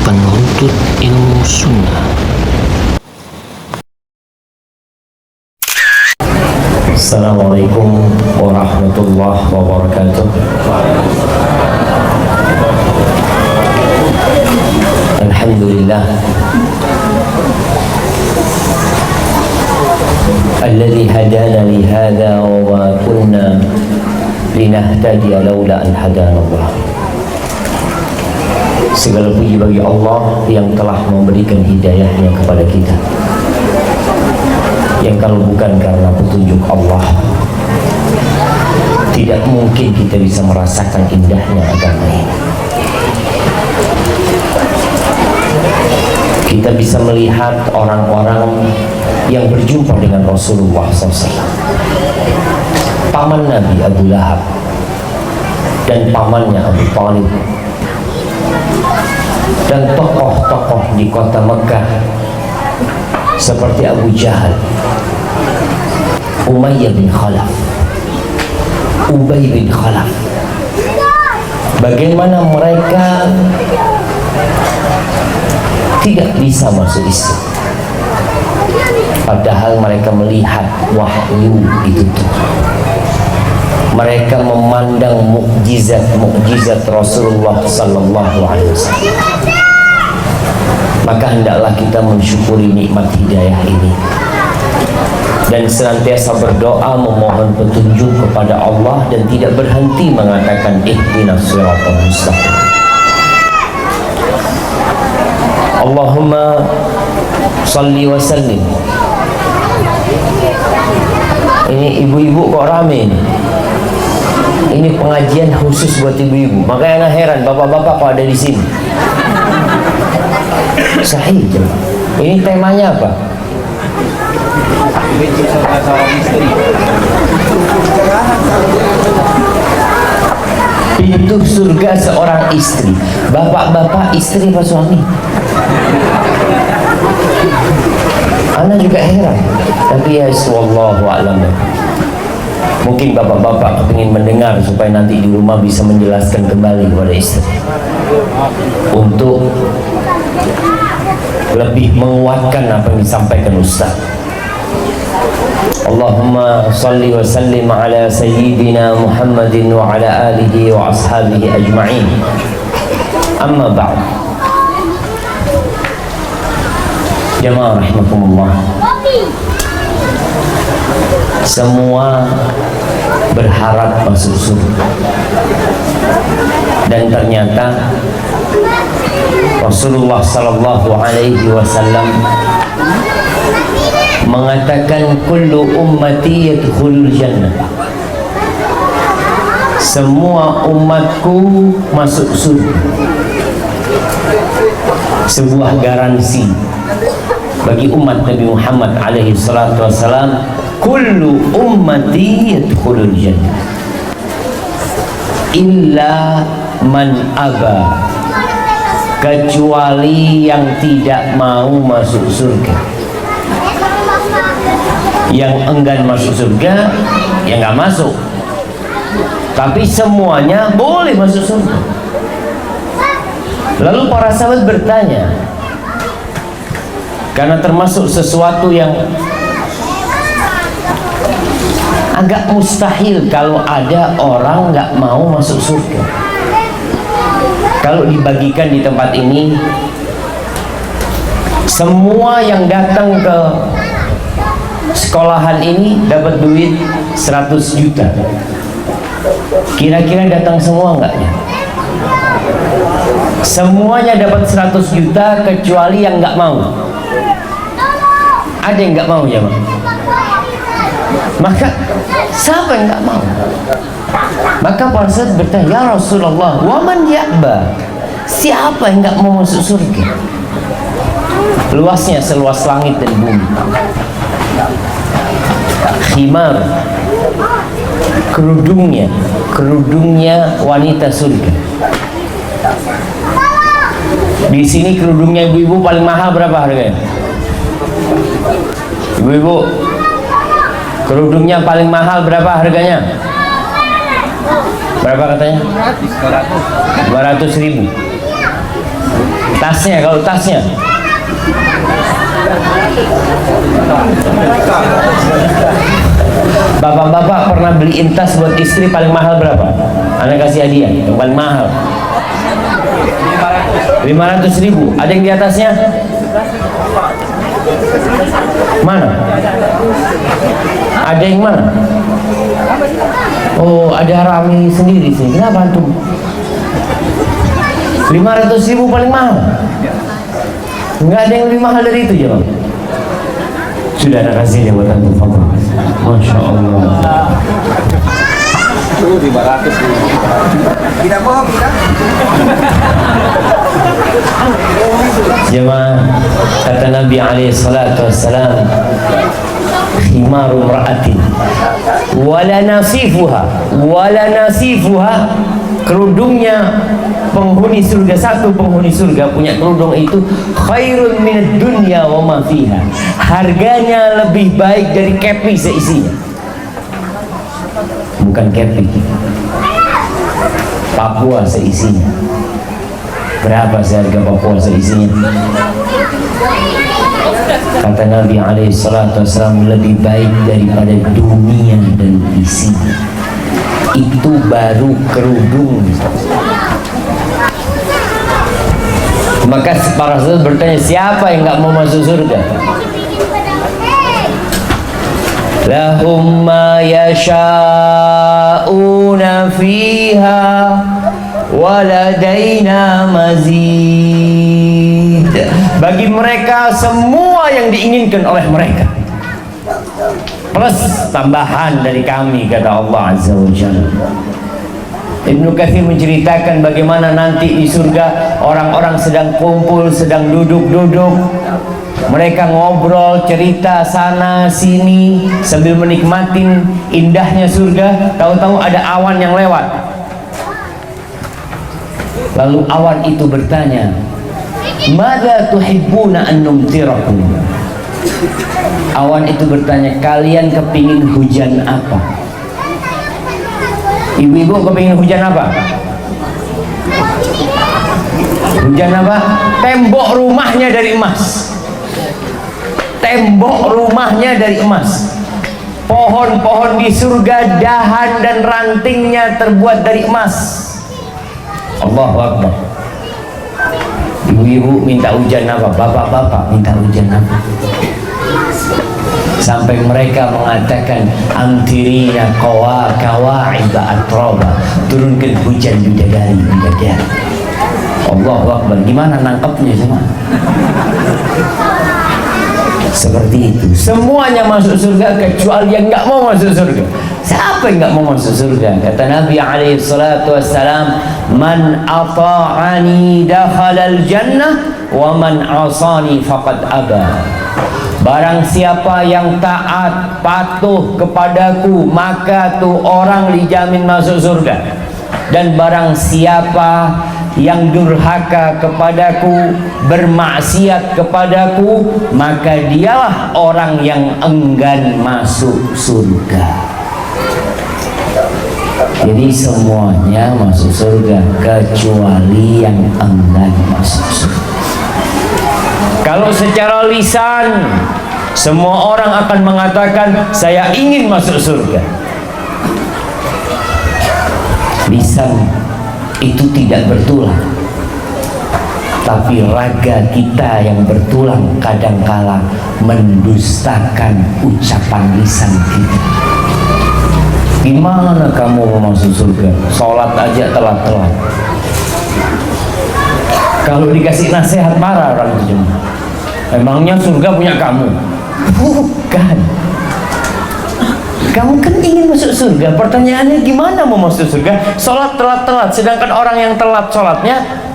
penuntut ilmu sunnah. Assalamualaikum warahmatullahi wabarakatuh. Alhamdulillah alladzi hadana li hadza wa ma kunna linahtadiya laula an hadana Allah. Segala puji bagi Allah yang telah memberikan hidayahnya kepada kita, yang kalau bukan karena petunjuk Allah tidak mungkin kita bisa merasakan indahnya agama ini. Kita bisa melihat orang-orang yang berjumpa dengan Rasulullah SAW, paman Nabi Abu Lahab dan pamannya Abu Talib, dan tokoh-tokoh di kota Mekah seperti Abu Jahal, Umayyah bin Khalaf, Ubay bin Khalaf. Bagaimana mereka tidak bisa masuk Islam, padahal mereka melihat wahyu itu turun. Mereka memandang mukjizat Rasulullah sallallahu alaihi wasallam. Maka hendaklah kita mensyukuri nikmat hidayah ini dan senantiasa berdoa memohon petunjuk kepada Allah dan tidak berhenti mengatakan ihdinas siratal mustaqim. Allahumma salli wa sallim. Ini ibu-ibu kok rame nih. Ini pengajian khusus buat ibu-ibu. Makanya nggak heran bapak-bapak kok ada di sini. Sahih. Ini temanya apa? Pintu surga seorang istri. Bapak-bapak istri apa suami? Ana juga heran. Tapi ya wallahu a'lam. Mungkin bapak-bapak ingin mendengar supaya nanti di rumah bisa menjelaskan kembali kepada istri untuk lebih menguatkan apa yang disampaikan Ustaz. Allahumma salli wa sallim ala sayyidina Muhammadin wa ala alihi wa ashabihi ajma'in. Amma ba'd. Jamaah rahimakumullah. Semua berharap masuk surga, dan ternyata Rasulullah sallallahu alaihi wasallam mengatakan kullu ummati yadkhulul jannah. Semua umatku masuk surga. Sebuah garansi bagi umat Nabi Muhammad alaihi salatu wassalam, kullu ummati yadkhulul jannah illa man aba, kecuali yang tidak mau masuk surga. Yang enggan masuk surga ya nggak masuk, tapi semuanya boleh masuk surga. Lalu para sahabat bertanya, karena termasuk sesuatu yang agak mustahil kalau ada orang nggak mau masuk surga. Kalau dibagikan di tempat ini, semua yang datang ke sekolahan ini dapat duit 100 juta. Kira-kira datang semua nggak ya? Semuanya dapat 100 juta kecuali yang nggak mau. Ada yang nggak mau ya, Bang? Maka siapa yang nggak mau? Maka para sahabat bertanya, ya Rasulullah, waman ya'ba, siapa yang nggak mau masuk surga? Luasnya seluas langit dan bumi. Khimar, kerudungnya wanita surga. Di sini kerudungnya ibu-ibu paling mahal berapa harganya? Ibu-ibu, kerudungnya paling mahal berapa harganya? Berapa katanya? 200.000. Tasnya, kalau tasnya bapak-bapak pernah beliin tas buat istri paling mahal berapa? Anda kasih hadiah yang paling mahal 500.000. Ada yang di atasnya? Mana? Ada yang mana? Oh, ada Rami sendiri sih. Kenapa antum? 500.000 paling mahal. Enggak ada yang lebih mahal dari itu ya, Bang. Sudah ada kasih dia buat antum, Fadl. Masya Allah. Itu 500. Tidak bohong kita. Jemaah, kata Nabi alaihi salatu wassalam, khimaru ra'atin wala nasifuha, kerudungnya penghuni surga, satu penghuni surga punya kerudung itu khairun minad dunya wa ma fiha, harganya lebih baik dari kepi seisinya. Bukan kepi, Papua seisinya. Berapa seharga Papua seisinya? Kata Nabi alaihi salatu wassalam, lebih baik daripada dunia dan isinya. Itu baru kerudung. Maka para sahabat bertanya, siapa yang nggak mau masuk surga? Lahum ma yasha'una fiha waladaina mazid. Bagi mereka semua yang diinginkan oleh mereka, plus tambahan dari kami, kata Allah Azza wa Jalla. Ibnu Katsir menceritakan bagaimana nanti di surga orang-orang sedang kumpul, sedang duduk-duduk, mereka ngobrol, cerita sana sini sambil menikmatin indahnya surga. Tahu-tahu ada awan yang lewat. Lalu awan itu bertanya, "Madza tuhibbuna an numtirakum?" Awan itu bertanya, kalian kepingin hujan apa? Ibu-ibu kepingin hujan apa? Hujan apa? Tembok rumahnya dari emas. Tembok rumahnya dari emas. Pohon-pohon di surga, dahan dan rantingnya terbuat dari emas. Allahu Akbar. Ibu-ibu minta hujan apa? Bapak-bapak minta hujan apa? Sampai mereka mengatakan, amtirina kawa'iba atroba, turunkan hujan bidadari. Allahu Akbar. Gimana nangkepnya semua? Seperti itu. Semuanya masuk surga kecuali yang nggak mau masuk surga. Siapa yang nggak mau masuk surga? Kata Nabi alaihi salatu wassalam, man ata'ani dakhalal jannah wa man asani faqad aba. Barang siapa yang taat, patuh kepadaku, maka tuh orang dijamin masuk surga. Dan barang siapa yang durhaka kepadaku, bermaksiat kepadaku, maka dialah orang yang enggan masuk surga. Jadi semuanya masuk surga kecuali yang enggan masuk surga. Kalau secara lisan semua orang akan mengatakan saya ingin masuk surga, lisan itu tidak bertulang, tapi raga kita yang bertulang kadangkala mendustakan ucapan lisan kita. Gimana kamu mau masuk surga? Sholat aja telat-telat. Kalau dikasih nasihat marah orang itu, emangnya surga punya kamu? Bukan. Kamu kan ingin masuk surga. Pertanyaannya gimana mau masuk surga? Sholat telat-telat. Sedangkan orang yang telat sholatnya,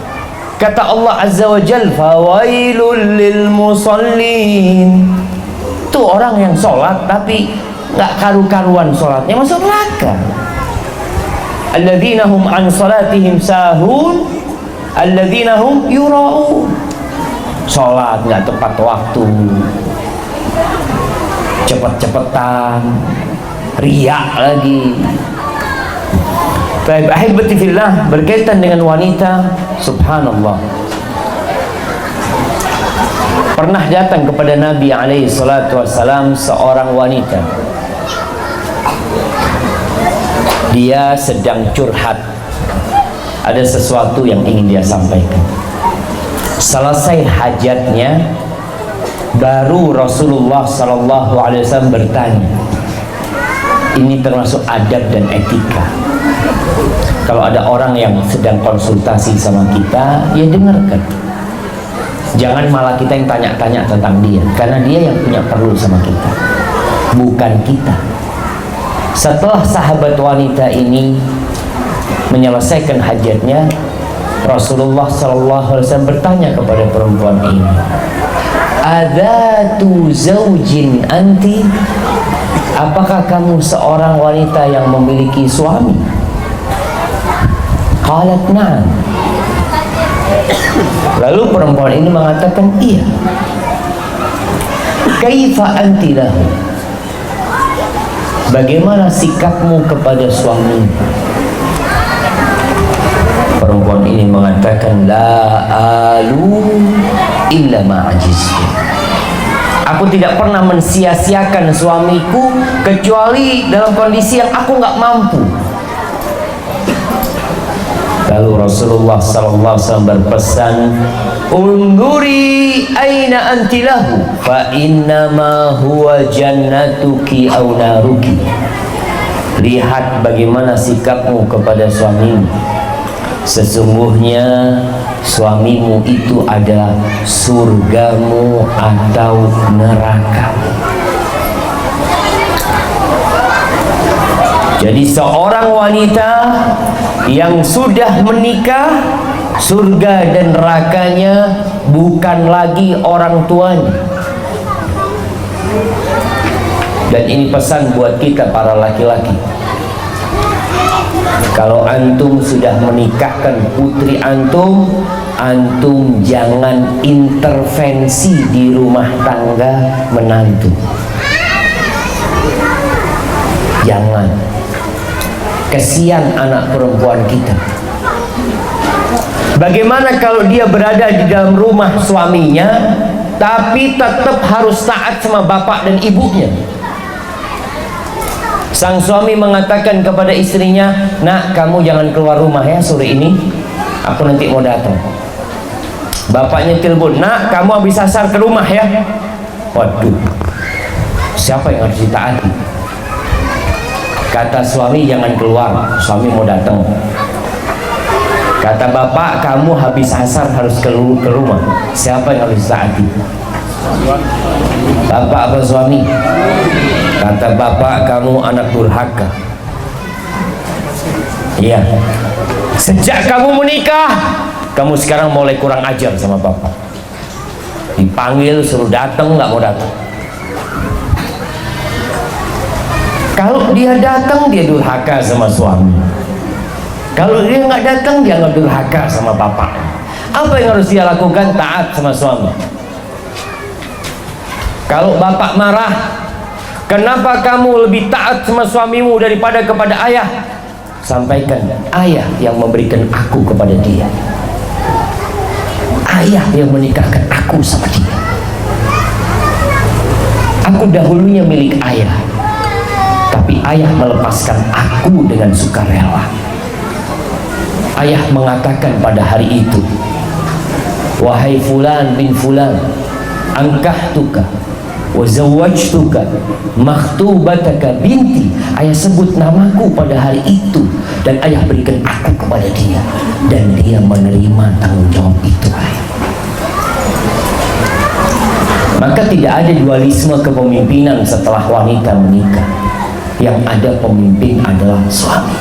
kata Allah Azza wa Jal, fawailul lil musallin. Itu orang yang sholat tapi nggak karu-karuan sholatnya, masuk neraka. Alladzina hum an salatihim sahun, alladzina hum yura'un. Sholat nggak tepat waktu, cepet-cepetan, riak lagi. Baik, ahibati fillah, berkaitan dengan wanita, subhanallah. Pernah datang kepada Nabi alaihi salatu wassalam seorang wanita. Dia sedang curhat. Ada sesuatu yang ingin dia sampaikan. Selesai hajatnya, baru Rasulullah sallallahu alaihi wasallam bertanya. Ini termasuk adab dan etika. Kalau ada orang yang sedang konsultasi sama kita, ya dengarkan. Jangan malah kita yang tanya-tanya tentang dia, karena dia yang punya perlu sama kita, bukan kita. Setelah sahabat wanita ini menyelesaikan hajatnya, Rasulullah SAW bertanya kepada perempuan ini, "Adzatu zaujin anti?" Apakah kamu seorang wanita yang memiliki suami? Qalat na'am. Lalu perempuan ini mengatakan, iya. Kaifa anti lahu? Bagaimana sikapmu kepada suami? Perempuan ini mengatakan, la alu illa ma'ajizku. Aku tidak pernah mensia-siakan suamiku kecuali dalam kondisi yang aku nggak mampu. Lalu Rasulullah SAW berpesan, "Unduri aina anti lahu, fa innama huwa jannatuki aw naruki." Lihat bagaimana sikapmu kepada suamimu. Sesungguhnya suamimu itu adalah surgamu atau nerakamu. Jadi seorang wanita yang sudah menikah, surga dan nerakanya bukan lagi orang tuanya. Dan ini pesan buat kita para laki-laki. Kalau antum sudah menikahkan putri antum, antum jangan intervensi di rumah tangga menantu. Jangan. Kesian anak perempuan kita. Bagaimana kalau dia berada di dalam rumah suaminya, tapi tetap harus taat sama bapak dan ibunya? Sang suami mengatakan kepada istrinya, "Nak, kamu jangan keluar rumah ya sore ini, aku nanti mau datang." Bapaknya telepon, "Nak, kamu habis asar ke rumah ya." Waduh, siapa yang harus ditaati? Kata suami, "Jangan keluar, suami mau datang." Kata bapak, "Kamu habis asar harus ke rumah." Siapa yang harus ditaati? Bapak apa suami? Kata bapak, "Kamu anak durhaka." Iya. Sejak kamu menikah, kamu sekarang mulai kurang ajar sama bapak. Dipanggil suruh datang, nggak mau datang. Kalau dia datang, dia durhaka sama suami. Kalau dia nggak datang, dia nggak durhaka sama bapak. Apa yang harus dia lakukan? Taat sama suami. Kalau bapak marah, "Kenapa kamu lebih taat sama suamimu daripada kepada ayah?" Sampaikan, ayah yang memberikan aku kepada dia. Ayah yang menikahkan aku sama dia. Aku dahulunya milik ayah, tapi ayah melepaskan aku dengan sukarela. Ayah mengatakan pada hari itu, "Wahai fulan bin fulan, angkahtuka wa zawwajtuka makhtubataka binti." Ayah sebut namaku pada hari itu dan ayah berikan aku kepada dia, dan dia menerima tanggung jawab itu. Maka tidak ada dualisme kepemimpinan setelah wanita menikah. Yang ada pemimpin adalah suami.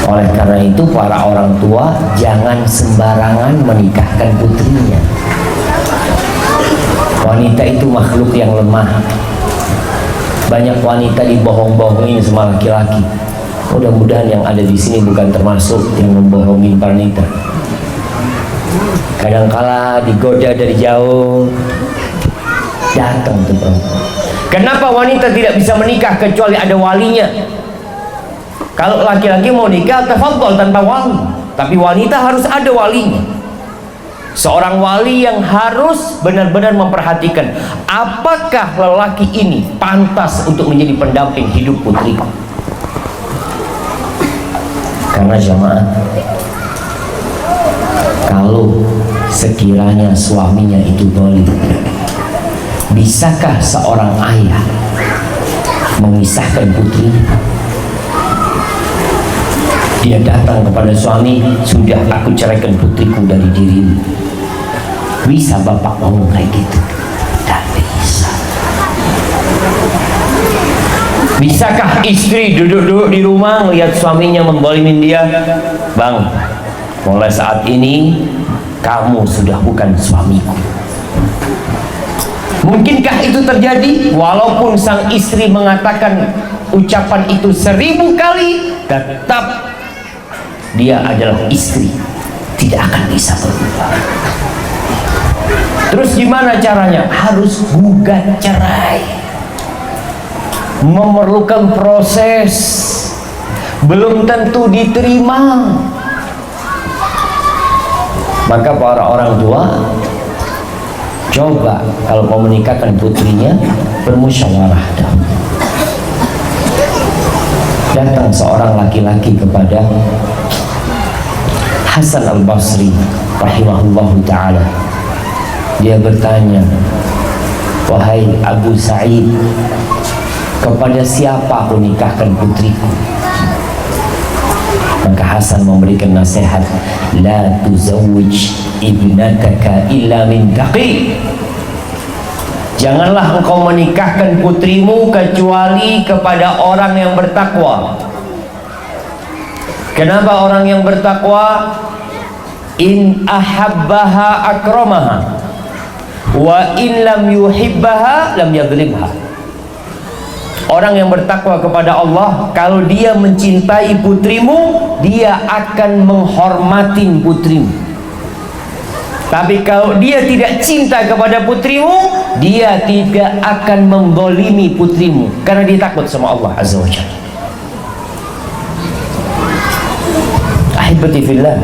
Oleh karena itu para orang tua jangan sembarangan menikahkan putrinya. Wanita itu makhluk yang lemah. Banyak wanita dibohong-bohongin sama laki-laki. Mudah-mudahan yang ada di sini bukan termasuk yang membohongin wanita. Kadangkala digoda dari jauh, datang tuh perempuan. Kenapa wanita tidak bisa menikah kecuali ada walinya? Kalau laki-laki mau nikah, tafadhol tanpa wali. Tapi wanita harus ada walinya. Seorang wali yang harus benar-benar memperhatikan apakah lelaki ini pantas untuk menjadi pendamping hidup putriku. Karena jamaah, kalau sekiranya suaminya itu zalim, bisakah seorang ayah memisahkan putrinya? Dia datang kepada suami, sudah aku ceraikan putriku dari dirimu. Bisa bapak ngomong kayak gitu? Tidak bisa. Bisakah istri duduk-duduk di rumah melihat suaminya menzalimin dia? Bang, mulai saat ini kamu sudah bukan suamiku. Mungkinkah itu terjadi? Walaupun sang istri mengatakan ucapan itu 1000 kali, tetap dia adalah istri, tidak akan bisa berubah. Terus gimana caranya? Harus gugat cerai, memerlukan proses, belum tentu diterima. Maka para orang tua coba kalau mau menikahkan putrinya, bermusyawarah dahulu. Datang seorang laki-laki kepada Hasan al-Basri rahimahullahu ta'ala. Dia bertanya, wahai Abu Sa'id, kepada siapa aku nikahkan putriku? Maka Hasan memberikan nasihat, la tuzawwij ibnataka illa min taqi. Janganlah engkau menikahkan putrimu kecuali kepada orang yang bertakwa. Kenapa orang yang bertakwa? In ahabbaha akramaha wa in lam yuhibbaha lam yadribha. Orang yang bertakwa kepada Allah, kalau dia mencintai putrimu, dia akan menghormatin putrimu. Tapi kalau dia tidak cinta kepada putrimu, dia tidak akan menzalimi putrimu, karena dia takut sama Allah Azza wa Jalla. Ahibati fillah,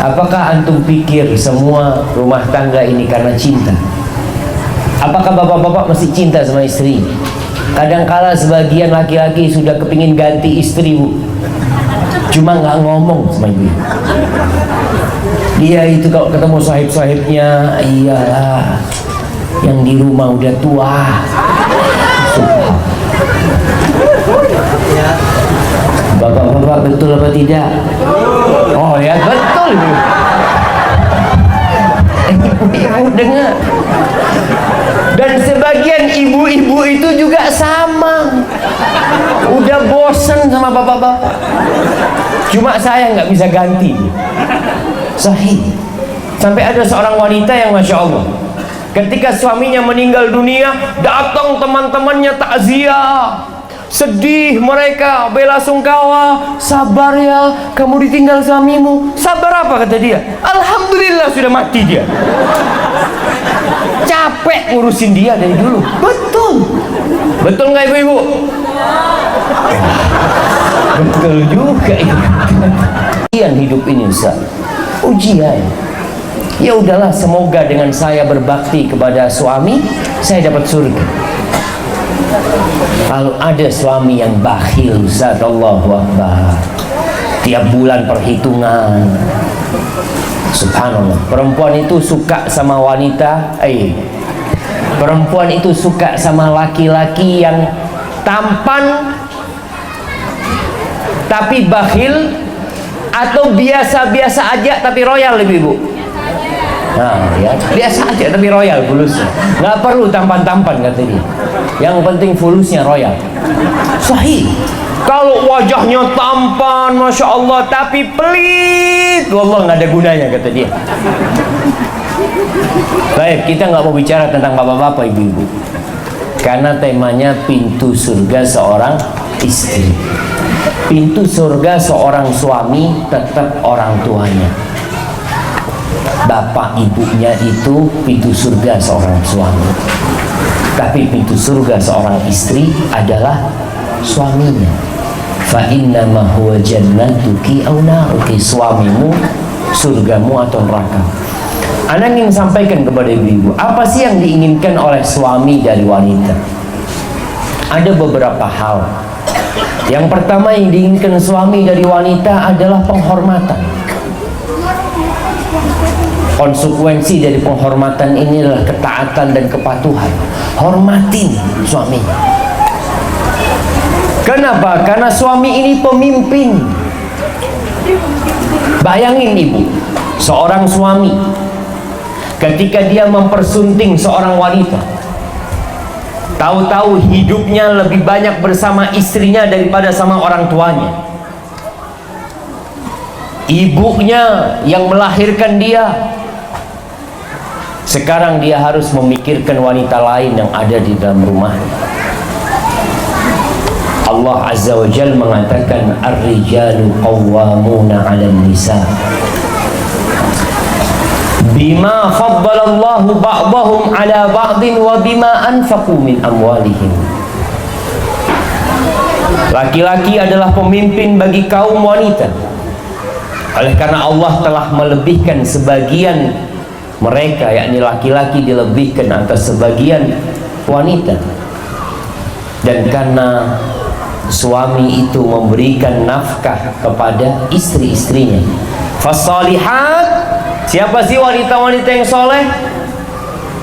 apakah antum pikir semua rumah tangga ini karena cinta? Apakah bapak-bapak masih cinta sama istri? Kadangkala sebagian laki-laki sudah kepingin ganti istri, bu, cuma nggak ngomong sama ibu. Dia itu kalau ketemu sahib-sahibnya, iyalah, yang di rumah udah tua. Bapak-bapak betul apa tidak? Oh ya betul. Ibu dengar. Dan sebagian ibu-ibu itu juga sama, udah bosen sama bapak-bapak. Cuma saya nggak bisa ganti. Sahih. Sampai ada seorang wanita yang masya Allah, ketika suaminya meninggal dunia, datang teman-temannya takziah, sedih mereka, bela sungkawa. Sabar ya, kamu ditinggal suamimu. Sabar apa, kata dia? Alhamdulillah sudah mati dia. Capek ngurusin dia dari dulu. Betul. Betul nggak ibu-ibu? Betul juga itu. Ujian hidup ini, Ustaz. Ujian. Ya udahlah, semoga dengan saya berbakti kepada suami, saya dapat surga. Kalau ada suami yang bakhil, Ustaz, Allahu Akbar, tiap bulan perhitungan, subhanallah. Perempuan itu suka sama wanita, perempuan itu suka sama laki-laki yang tampan tapi bakhil, atau biasa-biasa aja tapi royal, ibu. Nah, ya, biasa aja tapi royal fulusnya. Nggak perlu tampan-tampan, kata dia. Yang penting fulusnya royal. Sahih. Kalau wajahnya tampan, masya Allah, tapi pelit, wallah nggak ada gunanya, kata dia. Baik, kita nggak mau bicara tentang bapak-bapak, ibu-ibu, karena temanya pintu surga seorang istri. Pintu surga seorang suami tetap orang tuanya. Bapak ibunya itu pintu surga seorang suami. Tapi pintu surga seorang istri adalah suaminya. Fa innama huwa jannatuki aw naruki. Suamimu surgamu atau neraka. Ana ingin sampaikan kepada ibu-ibu, apa sih yang diinginkan oleh suami dari wanita? Ada beberapa hal. Yang pertama yang diinginkan suami dari wanita adalah penghormatan. Konsekuensi dari penghormatan ini adalah ketaatan dan kepatuhan. Hormatin suaminya. Kenapa? Karena suami ini pemimpin. Bayangin ibu, seorang suami ketika dia mempersunting seorang wanita, tahu-tahu hidupnya lebih banyak bersama istrinya daripada sama orang tuanya. Ibunya yang melahirkan dia, sekarang dia harus memikirkan wanita lain yang ada di dalam rumahnya. Allah Azza wa Jalla mengatakan ar-rijalu qawwamuna 'alan nisa bima faddalallahu ba'dahum 'ala ba'din wa bima anfaqu min amwalihim. Laki-laki adalah pemimpin bagi kaum wanita oleh karena Allah telah melebihkan sebagian mereka, yakni laki-laki dilebihkan atas sebagian wanita, dan karena suami itu memberikan nafkah kepada istri-istrinya. Fasalihat, siapa sih wanita-wanita yang soleh?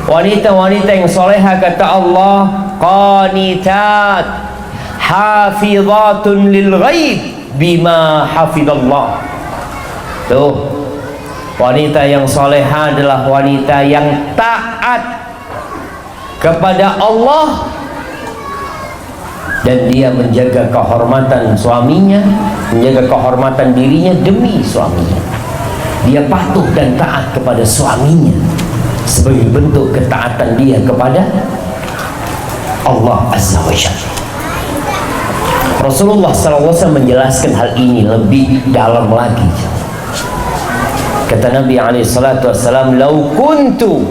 Wanita-wanita yang soleha kata Allah, qanitat hafizatun lil ghaib bima hafidallah. Tuh, wanita yang soleha adalah wanita yang taat kepada Allah dan dia menjaga kehormatan suaminya, menjaga kehormatan dirinya demi suaminya. Dia patuh dan taat kepada suaminya sebagai bentuk ketaatan dia kepada Allah Azza wa Jalla. Rasulullah SAW menjelaskan hal ini lebih dalam lagi. Kata Nabi SAW, "Lau kuntu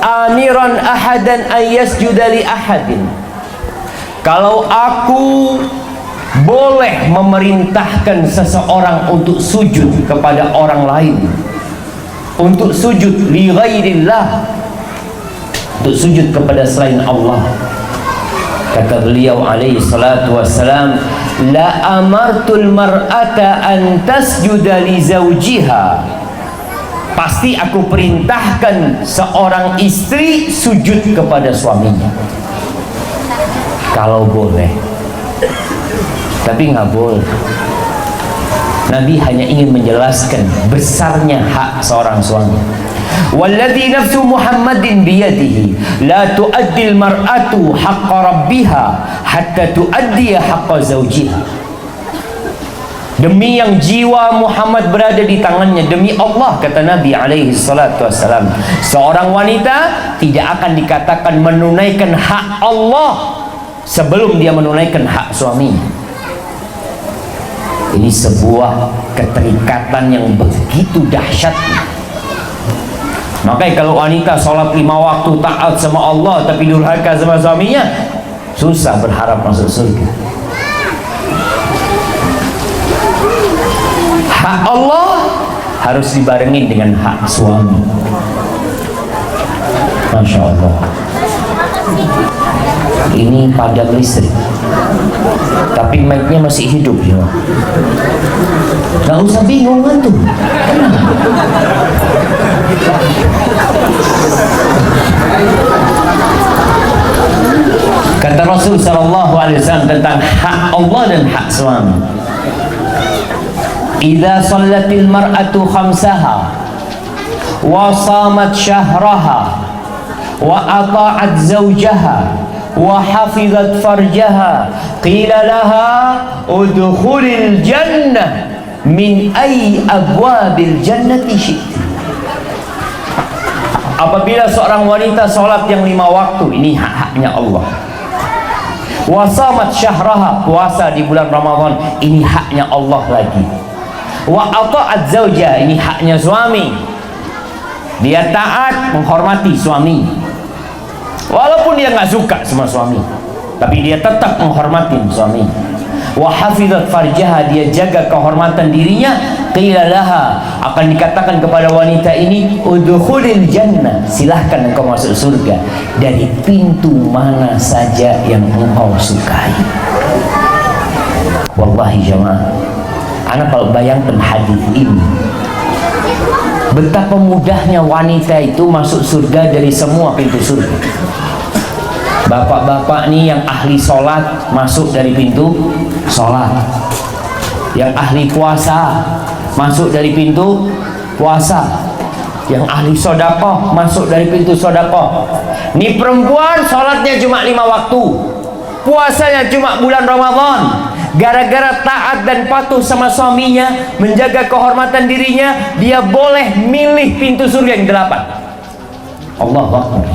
amiran ahadan an yasjuda li ahadin." Kalau aku boleh memerintahkan seseorang untuk sujud kepada orang lain, untuk sujud li ghairillah, untuk sujud kepada selain Allah, kata beliau alaihi salatu wassalam, la amartul mar'ata an tasjuda li zawjiha. Pasti aku perintahkan seorang istri sujud kepada suaminya. Kalau boleh, tapi nggak boleh. Nabi hanya ingin menjelaskan besarnya hak seorang suami. Walladzi nafsu Muhammadin biyadihi la tu'addil mar'atu haqqa rabbiha hatta tu'addiya haqqa zawjiha. Demi yang jiwa Muhammad berada di tangannya, demi Allah, kata Nabi alaihi salatu wassalam, seorang wanita tidak akan dikatakan menunaikan hak Allah sebelum dia menunaikan hak suaminya. Ini sebuah keterikatan yang begitu dahsyat. Makanya kalau wanita sholat 5 waktu, taat sama Allah, tapi durhaka sama suaminya, susah berharap masuk surga. Hak Allah harus dibarengin dengan hak suami. Masya Allah. Ini padam listrik, tapi mic-nya masih hidup ya. Gak usah bingung kan tuh. Kata Rasul sallallahu alaihi wasallam tentang hak Allah dan hak suami. Idza shallatil mar'atu khamsaha wa shamat syahraha wa ata'at zawjaha wa hafizat farjaha qila laha udkhulil jannah min ayyi abwabil jannati syi'ti. Apabila seorang wanita sholat yang 5 waktu, ini hak-haknya Allah. Wasamat syahraha, puasa di bulan Ramadan, ini haknya Allah lagi. Wa ata'at zawja, ini haknya suami. Dia taat, menghormati suami, walaupun dia nggak suka sama suami, tapi dia tetap menghormati suami. Wa hafizat farjaha, dia jaga kehormatan dirinya qila laha, akan dikatakan kepada wanita ini, udkhulil jannah, silahkan engkau masuk surga dari pintu mana saja yang engkau sukai. Wallahi jamaah, anak kalau bayangkan hadis ini, betapa mudahnya wanita itu masuk surga dari semua pintu surga. Bapak-bapak nih yang ahli sholat masuk dari pintu sholat, yang ahli puasa masuk dari pintu puasa, yang ahli sodakoh masuk dari pintu sodakoh. Nih perempuan sholatnya cuma 5 waktu, puasanya cuma bulan Ramadan. Gara-gara taat dan patuh sama suaminya, menjaga kehormatan dirinya, dia boleh milih pintu surga yang 8. Allahu Akbar.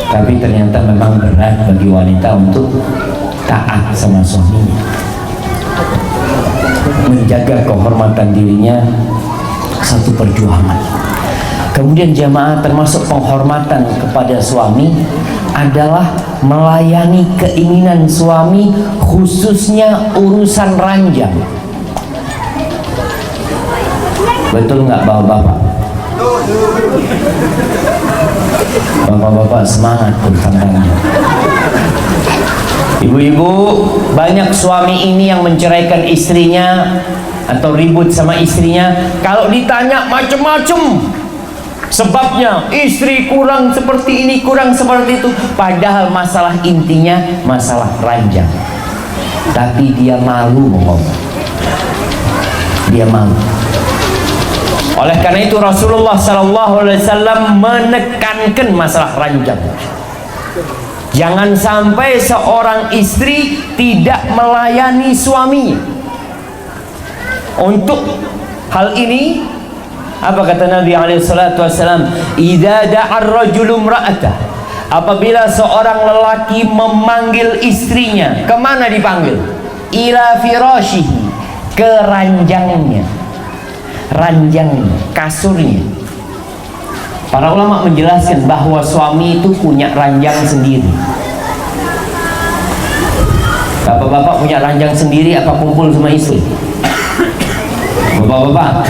Tapi ternyata memang berat bagi wanita untuk taat sama suaminya, menjaga kehormatan dirinya, satu perjuangan. Kemudian jamaah, termasuk penghormatan kepada suami adalah melayani keinginan suami, khususnya urusan ranjang. Betul nggak bapak-bapak? Bapak-bapak semangat urusan ranjang. Ibu-ibu, banyak suami ini yang menceraikan istrinya atau ribut sama istrinya. Kalau ditanya macem-macem sebabnya, istri kurang seperti ini, kurang seperti itu, padahal masalah intinya masalah ranjang. Tapi dia malu ngomong, dia malu. Oleh karena itu Rasulullah SAW menekankan masalah ranjang. Jangan sampai seorang istri tidak melayani suaminya. Untuk hal ini, apa kata Nabi SAW? Idza da'a ar-rajulu imra'atah, apabila seorang lelaki memanggil istrinya, kemana dipanggil? Ila firashihi, ke ranjangnya, kasurnya. Para ulama menjelaskan bahwa suami itu punya ranjang sendiri. Bapak-bapak punya ranjang sendiri apa kumpul sama istri? Bapak-bapak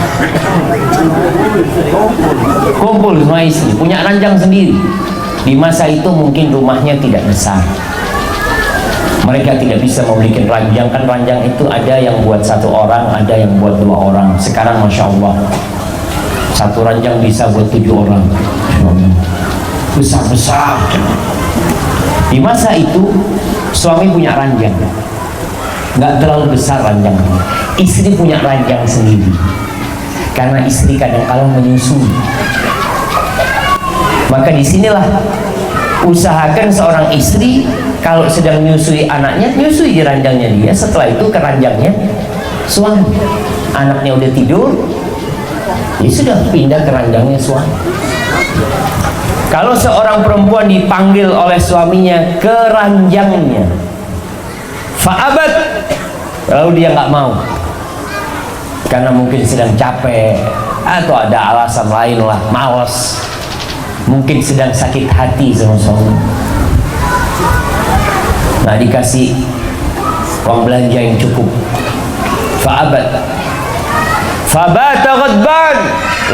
kumpul sama istri, punya ranjang sendiri. Di masa itu mungkin rumahnya tidak besar, mereka tidak bisa memberikan ranjang. Kan ranjang itu ada yang buat 1 orang, ada yang buat 2 orang. Sekarang Masya Allah, 1 ranjang bisa buat 7 orang, besar-besar. Di masa itu suami punya ranjang, nggak terlalu besar ranjangnya. Istri punya ranjang sendiri, karena istri kadang-kala menyusui. Maka disinilah usahakan seorang istri kalau sedang menyusui anaknya, nyusui di ranjangnya dia. Setelah itu ke ranjangnya suami. Anaknya udah tidur, dia sudah pindah ke ranjangnya suami. Kalau seorang perempuan dipanggil oleh suaminya ke ranjangnya, fa'abat, lalu dia nggak mau, karena mungkin sedang capek atau ada alasan lain lah, malas, mungkin sedang sakit hati sama suami, nggak dikasih uang belanja yang cukup, fa'abat, fabata ghadban,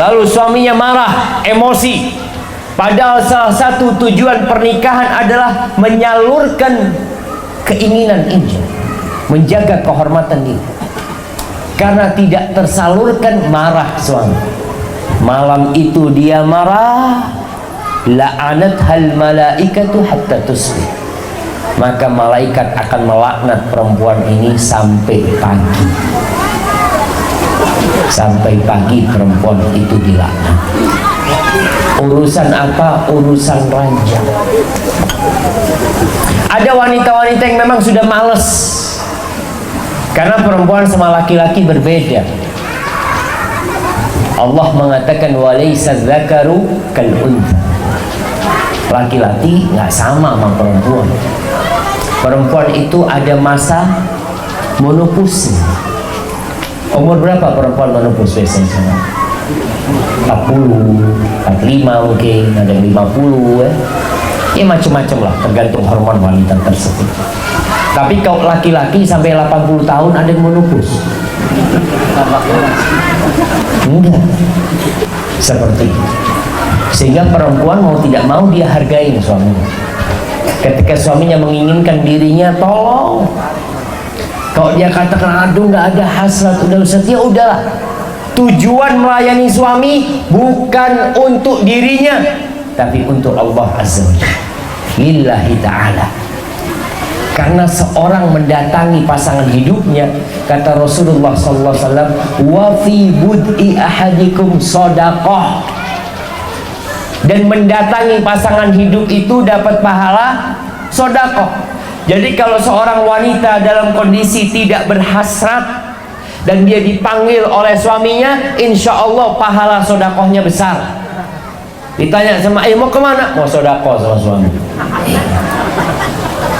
lalu suaminya marah, emosi. Padahal salah satu tujuan pernikahan adalah menyalurkan keinginan ini, menjaga kehormatan diri. Karena tidak tersalurkan, marah suami. Malam itu dia marah, la'anathal malaikatu hatta tusbih, maka malaikat akan melaknat perempuan ini sampai pagi. Sampai pagi perempuan itu dilaknat. Urusan apa? Urusan ranjang. Ada wanita-wanita yang memang sudah males, karena perempuan sama laki-laki berbeda. Allah mengatakan walaysa dzakaru kal untha, laki-laki nggak sama sama perempuan. Perempuan itu ada masa menopause. Umur berapa perempuan menopause biasanya? 40, 45 mungkin, ada yang 50 ya. Ya macam-macam lah, tergantung hormon wanita tersebut. Tapi kalau laki-laki sampai 80 tahun ada yang menopause. Enggak. Seperti itu. Sehingga perempuan mau tidak mau dia hargai suaminya. Ketika suaminya menginginkan dirinya, tolong. Kalau dia katakan aduh nggak ada hasrat, udah Ustaz, ya udahlah. Tujuan melayani suami bukan untuk dirinya, tapi untuk Allah Azza wa Jalla, lillahi ta'ala. Karena seorang mendatangi pasangan hidupnya, kata Rasulullah sallallahu alaihi wasallam, wa fi bud'i ahadikum shadaqah. Dan mendatangi pasangan hidup itu dapat pahala sedekah. Jadi kalau seorang wanita dalam kondisi tidak berhasrat dan dia dipanggil oleh suaminya, insya Allah pahala sedekahnya besar. Ditanya sama mau kemana? Mau sedekah sama suami.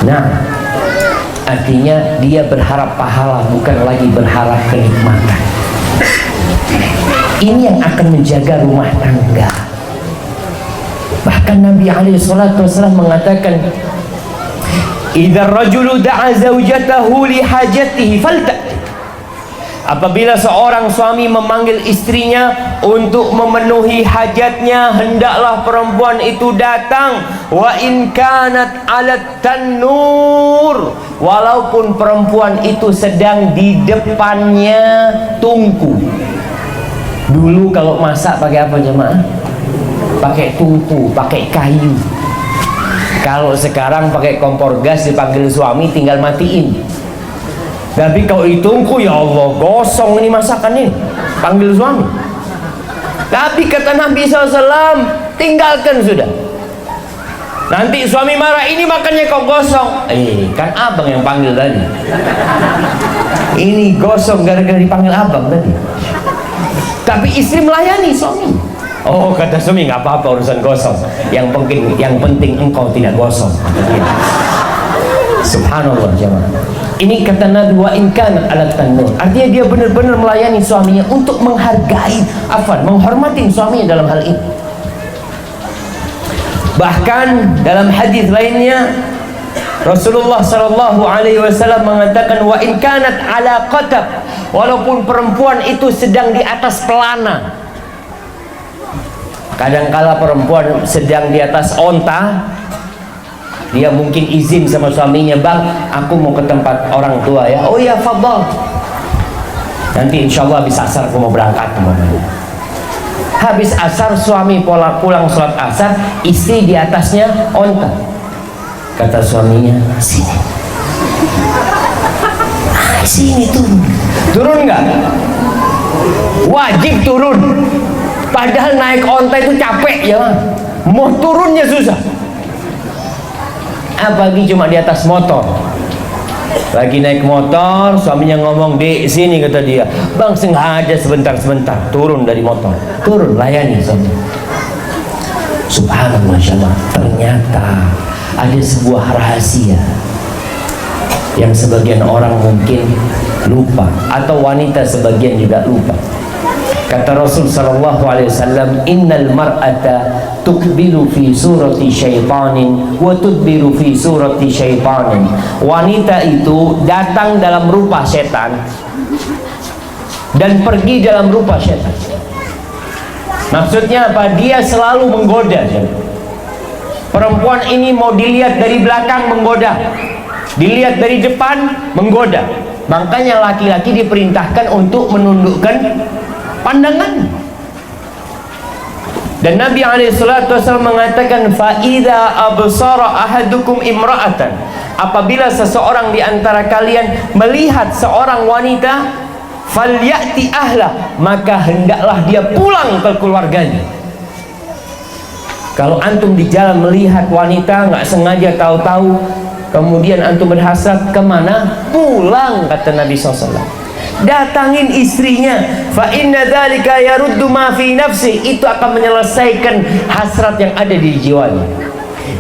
Nah, artinya dia berharap pahala, bukan lagi berharap kenikmatan. Ini yang akan menjaga rumah tangga. Bahkan Nabi SAW mengatakan, idza rajulu da'a zaujatahu li hajatihi falta'ti. Apabila seorang suami memanggil istrinya untuk memenuhi hajatnya, hendaklah perempuan itu datang. Wa in kanat 'alat tanur, walaupun perempuan itu sedang di depannya tungku. Dulu kalau masak pakai apa jemaah? Pakai tungku, pakai kayu. Kalau sekarang pakai kompor gas, dipanggil suami tinggal matiin. Tapi kalau ditungku, ya Allah, gosong ini masakan ini, panggil suami. Tapi kata Nabi SAW, tinggalkan sudah. Nanti suami marah, ini makannya kok gosong. Kan abang yang panggil tadi. Ini gosong gara-gara dipanggil abang tadi. Tapi istri melayani suami. Oh, kata suami, nggak apa-apa urusan gosong. Yang penting engkau tidak gosong. Subhanallah jemaah. Ini kata Nabi, wa in kana 'ala tanur. Artinya dia benar-benar melayani suaminya untuk menghargai, menghormati suaminya dalam hal ini. Bahkan dalam hadis lainnya Rasulullah sallallahu alaihi wasallam mengatakan, wa in kanat 'ala qatab, walaupun perempuan itu sedang di atas pelana. Kadangkala perempuan sedang di atas onta, dia mungkin izin sama suaminya, bang, aku mau ke tempat orang tua ya. Oh ya, fadhal. Nanti insya Allah habis asar aku mau berangkat kemana. Habis asar suami pulang sholat asar, istri di atasnya onta. Kata suaminya, sini. Sini turun. Turun nggak? Wajib turun. Padahal naik onta itu capek ya, mau turunnya susah. Apalagi cuma di atas motor. Lagi naik motor, suaminya ngomong, dek sini, kata dia. Bang, sengaja sebentar-sebentar turun dari motor. Turun, layani suami. Subhanallah jemaah. Ternyata ada sebuah rahasia yang sebagian orang mungkin lupa, atau wanita sebagian juga lupa. Kata Rasul sallallahu alaihi wasallam, innal mar'ata tuqbilu fi surati syaitanin wa tudbiru fi surati syaitanin. Wanita itu datang dalam rupa setan dan pergi dalam rupa setan. Maksudnya apa? Dia selalu menggoda. Perempuan ini mau dilihat dari belakang, menggoda. Dilihat dari depan, menggoda. Makanya laki-laki diperintahkan untuk menundukkan pandangan. Dan Nabi SAW mengatakan, fa'idha absara ahadukum imra'atan, apabila seseorang di antara kalian melihat seorang wanita, falyati ahlah, maka hendaklah dia pulang ke keluarganya. Kalau antum di jalan melihat wanita, nggak sengaja, tahu-tahu kemudian antum berhasrat, kemana? Pulang, kata Nabi SAW. Datangin istrinya, fa inna dzalika yaruddu ma fi nafsi, itu akan menyelesaikan hasrat yang ada di jiwanya.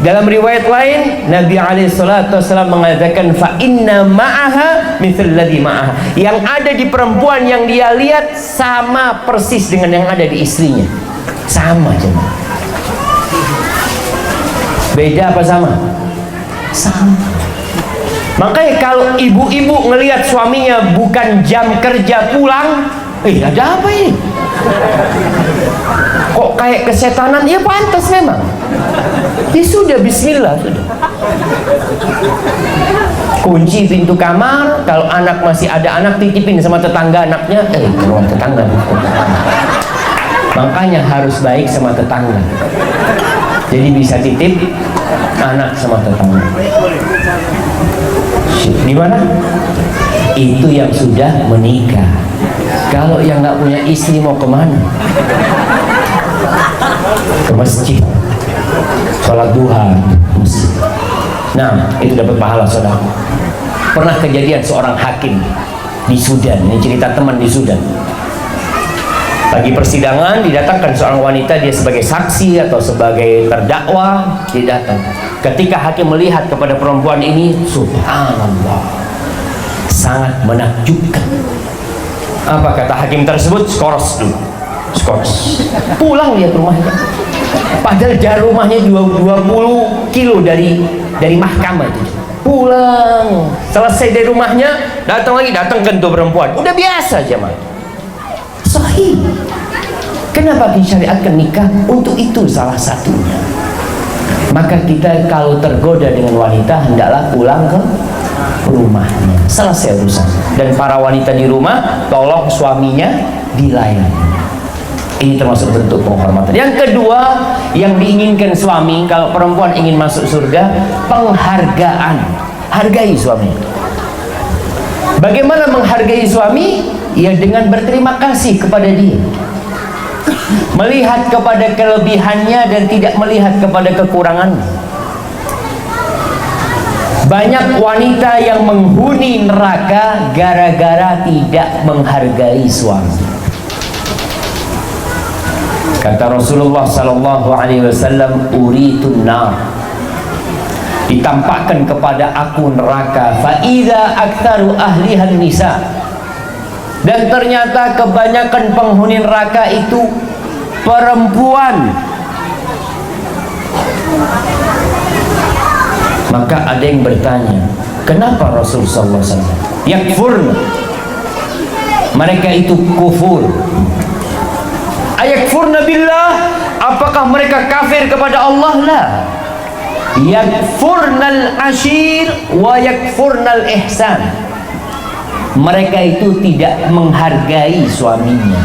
Dalam riwayat lain, Nabi SAW mengatakan, fa inna ma'aha mithl ladzi ma'aha, yang ada di perempuan yang dia lihat sama persis dengan yang ada di istrinya. Sama jemaah. Beda apa sama? Sama. Makanya kalau ibu-ibu ngelihat suaminya bukan jam kerja pulang, ada apa ini? Kok kayak kesetanan? Ya pantas memang. Ya sudah, bismillah sudah. Kunci pintu kamar, kalau anak masih ada anak titipin sama tetangga anaknya, ke ruang tetangga. Makanya harus baik sama tetangga. Jadi bisa titip anak sama tetangga. Di mana? Itu yang sudah menikah. Kalau yang nggak punya istri mau kemana? Ke masjid, sholat duha, masjid. Nah, itu dapat pahala, saudara. Pernah kejadian seorang hakim di Sudan. Ini cerita teman di Sudan. Lagi persidangan, didatangkan seorang wanita, dia sebagai saksi atau sebagai terdakwa, dia datang. Ketika hakim melihat kepada perempuan ini, subhanallah, sangat menakjubkan. Apa kata hakim tersebut? Skors dulu, skors. Pulang dia ke rumahnya. Padahal dari rumahnya 20 kilo dari mahkamah itu. Pulang, selesai dari rumahnya, datang lagi, datang kentu perempuan. Udah biasa aja, mah. Sahih. Kenapa disyariatkan nikah? Untuk itu salah satunya. Maka kita kalau tergoda dengan wanita, hendaklah pulang ke rumahnya, selesai urusan. Dan para wanita di rumah, tolong suaminya dilayani. Ini termasuk bentuk penghormatan. Yang kedua yang diinginkan suami kalau perempuan ingin masuk surga, penghargaan. Hargai suami. Bagaimana menghargai suami? Ya dengan berterima kasih kepada dia, melihat kepada kelebihannya dan tidak melihat kepada kekurangannya. Banyak wanita yang menghuni neraka gara-gara tidak menghargai suami. Kata Rasulullah sallallahu alaihi wasallam, uritun nar, ditampakkan kepada aku neraka, fa idza aktsaru ahlihan nisa, dan ternyata kebanyakan penghuni neraka itu perempuan. Maka ada yang bertanya, kenapa Rasulullah SAW? Yakfurna, mereka itu kufur. Ayakfurna billah, apakah mereka kafir kepada Allah? La. Yakfurnal ashir wa yakfurnal ihsan. Mereka itu tidak menghargai suaminya,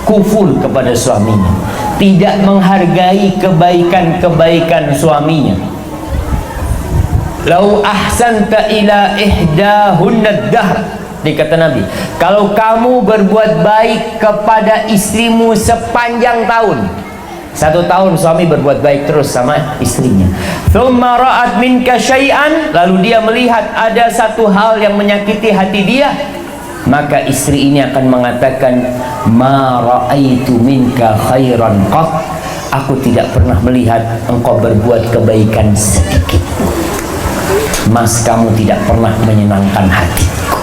kufur kepada suaminya, tidak menghargai kebaikan-kebaikan suaminya. Lau ahsanta ila ihdahunna dahr, dikata Nabi, kalau kamu berbuat baik kepada istrimu sepanjang tahun, 1 tahun suami berbuat baik terus sama istrinya, thumma ra'at minka syai'an, lalu dia melihat ada satu hal yang menyakiti hati dia, maka istri ini akan mengatakan, ma ra'aitu minka khairan qat, aku tidak pernah melihat engkau berbuat kebaikan sedikit. Mas, kamu tidak pernah menyenangkan hatiku,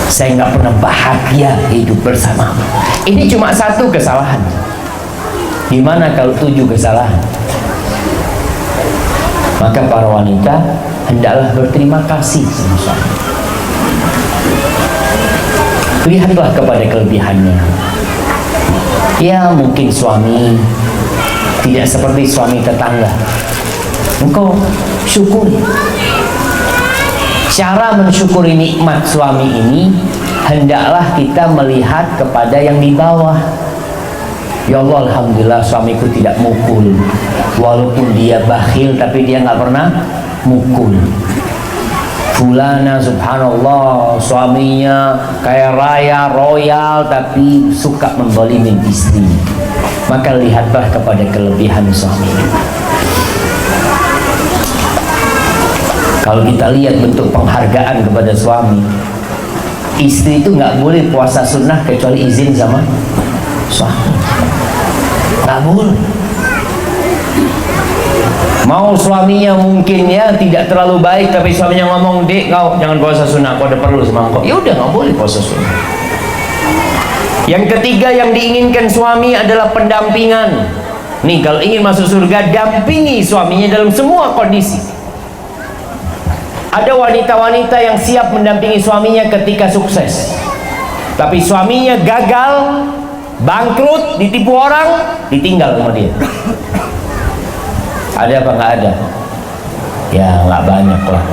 saya nggak pernah bahagia hidup bersamamu. Ini cuma 1 kesalahan. Gimana kalau 7 kesalahan? Maka para wanita hendaklah berterima kasih sama suami. Lihatlah kepada kelebihannya. Ya mungkin suami tidak seperti suami tetangga, engkau syukuri. Cara mensyukuri nikmat suami ini, hendaklah kita melihat kepada yang di bawah. Ya Allah, alhamdulillah suamiku tidak mukul, walaupun dia bakhil tapi dia nggak pernah mukul. Fulana subhanallah, suaminya kaya raya royal tapi suka menzalimi istrinya. Maka lihatlah kepada kelebihan suami. Kalau kita lihat bentuk penghargaan kepada suami, istri itu nggak boleh puasa sunnah kecuali izin sama suami. Nggak boleh. Mau suaminya mungkin ya tidak terlalu baik, tapi suaminya ngomong, dek kau jangan puasa sunnah, kau ada perlu sama engkau, ya udah nggak boleh puasa sunnah. Yang ketiga yang diinginkan suami adalah pendampingan. Nih kalau ingin masuk surga, dampingi suaminya dalam semua kondisi. Ada wanita-wanita yang siap mendampingi suaminya ketika sukses, tapi suaminya gagal, bangkrut, ditipu orang, ditinggal sama dia. Ada apa nggak ada? Ya nggak banyak lah.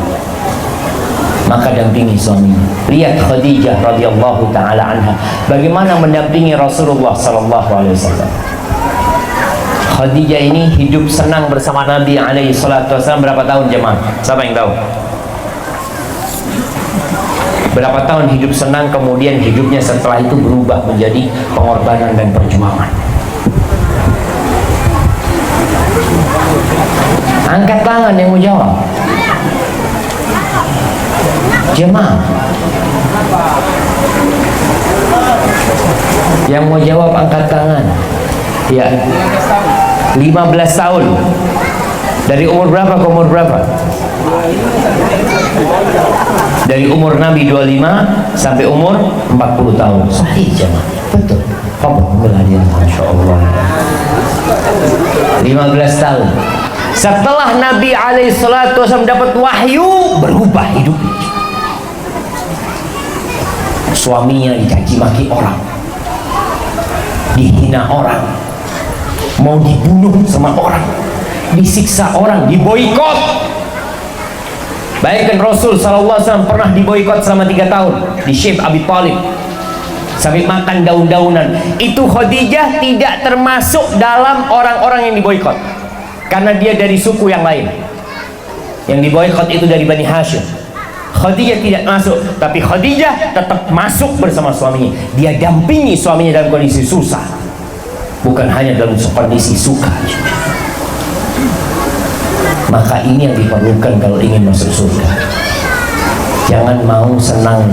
Maka dampingi suaminya. Lihat Khadijah radhiyallahu taala anha, bagaimana mendampingi Rasulullah sallallahu alaihi wasallam. Khadijah ini hidup senang bersama Nabi alaihi salatu wasallam berapa tahun jemaah? Siapa yang tahu? Berapa tahun hidup senang, kemudian hidupnya setelah itu berubah menjadi pengorbanan dan perjuangan. Angkat tangan yang mau jawab. Jemaah yang mau jawab angkat tangan. Ya, 15 tahun. Dari umur berapa ke umur berapa? Dari umur Nabi 25 sampai umur 40 tahun. Sahih jemaah. Betul. Alhamdulillah, Masya Allah. 15 tahun. Setelah Nabi SAW dapat wahyu, berubah hidupnya. Suaminya dicaci maki orang, dihina orang, mau dibunuh sama orang, disiksa orang, diboikot. Bayangkan Rasul SAW pernah diboikot selama 3 tahun di Syekh Abi Talib, sampai makan daun-daunan. Itu Khadijah tidak termasuk dalam orang-orang yang diboikot, karena dia dari suku yang lain. Yang diboikot itu dari Bani Hashim. Khadijah tidak masuk, tapi Khadijah tetap masuk bersama suaminya. Dia dampingi suaminya dalam kondisi susah, bukan hanya dalam kondisi suka. Maka ini yang diperlukan kalau ingin masuk surga. Jangan mau senang.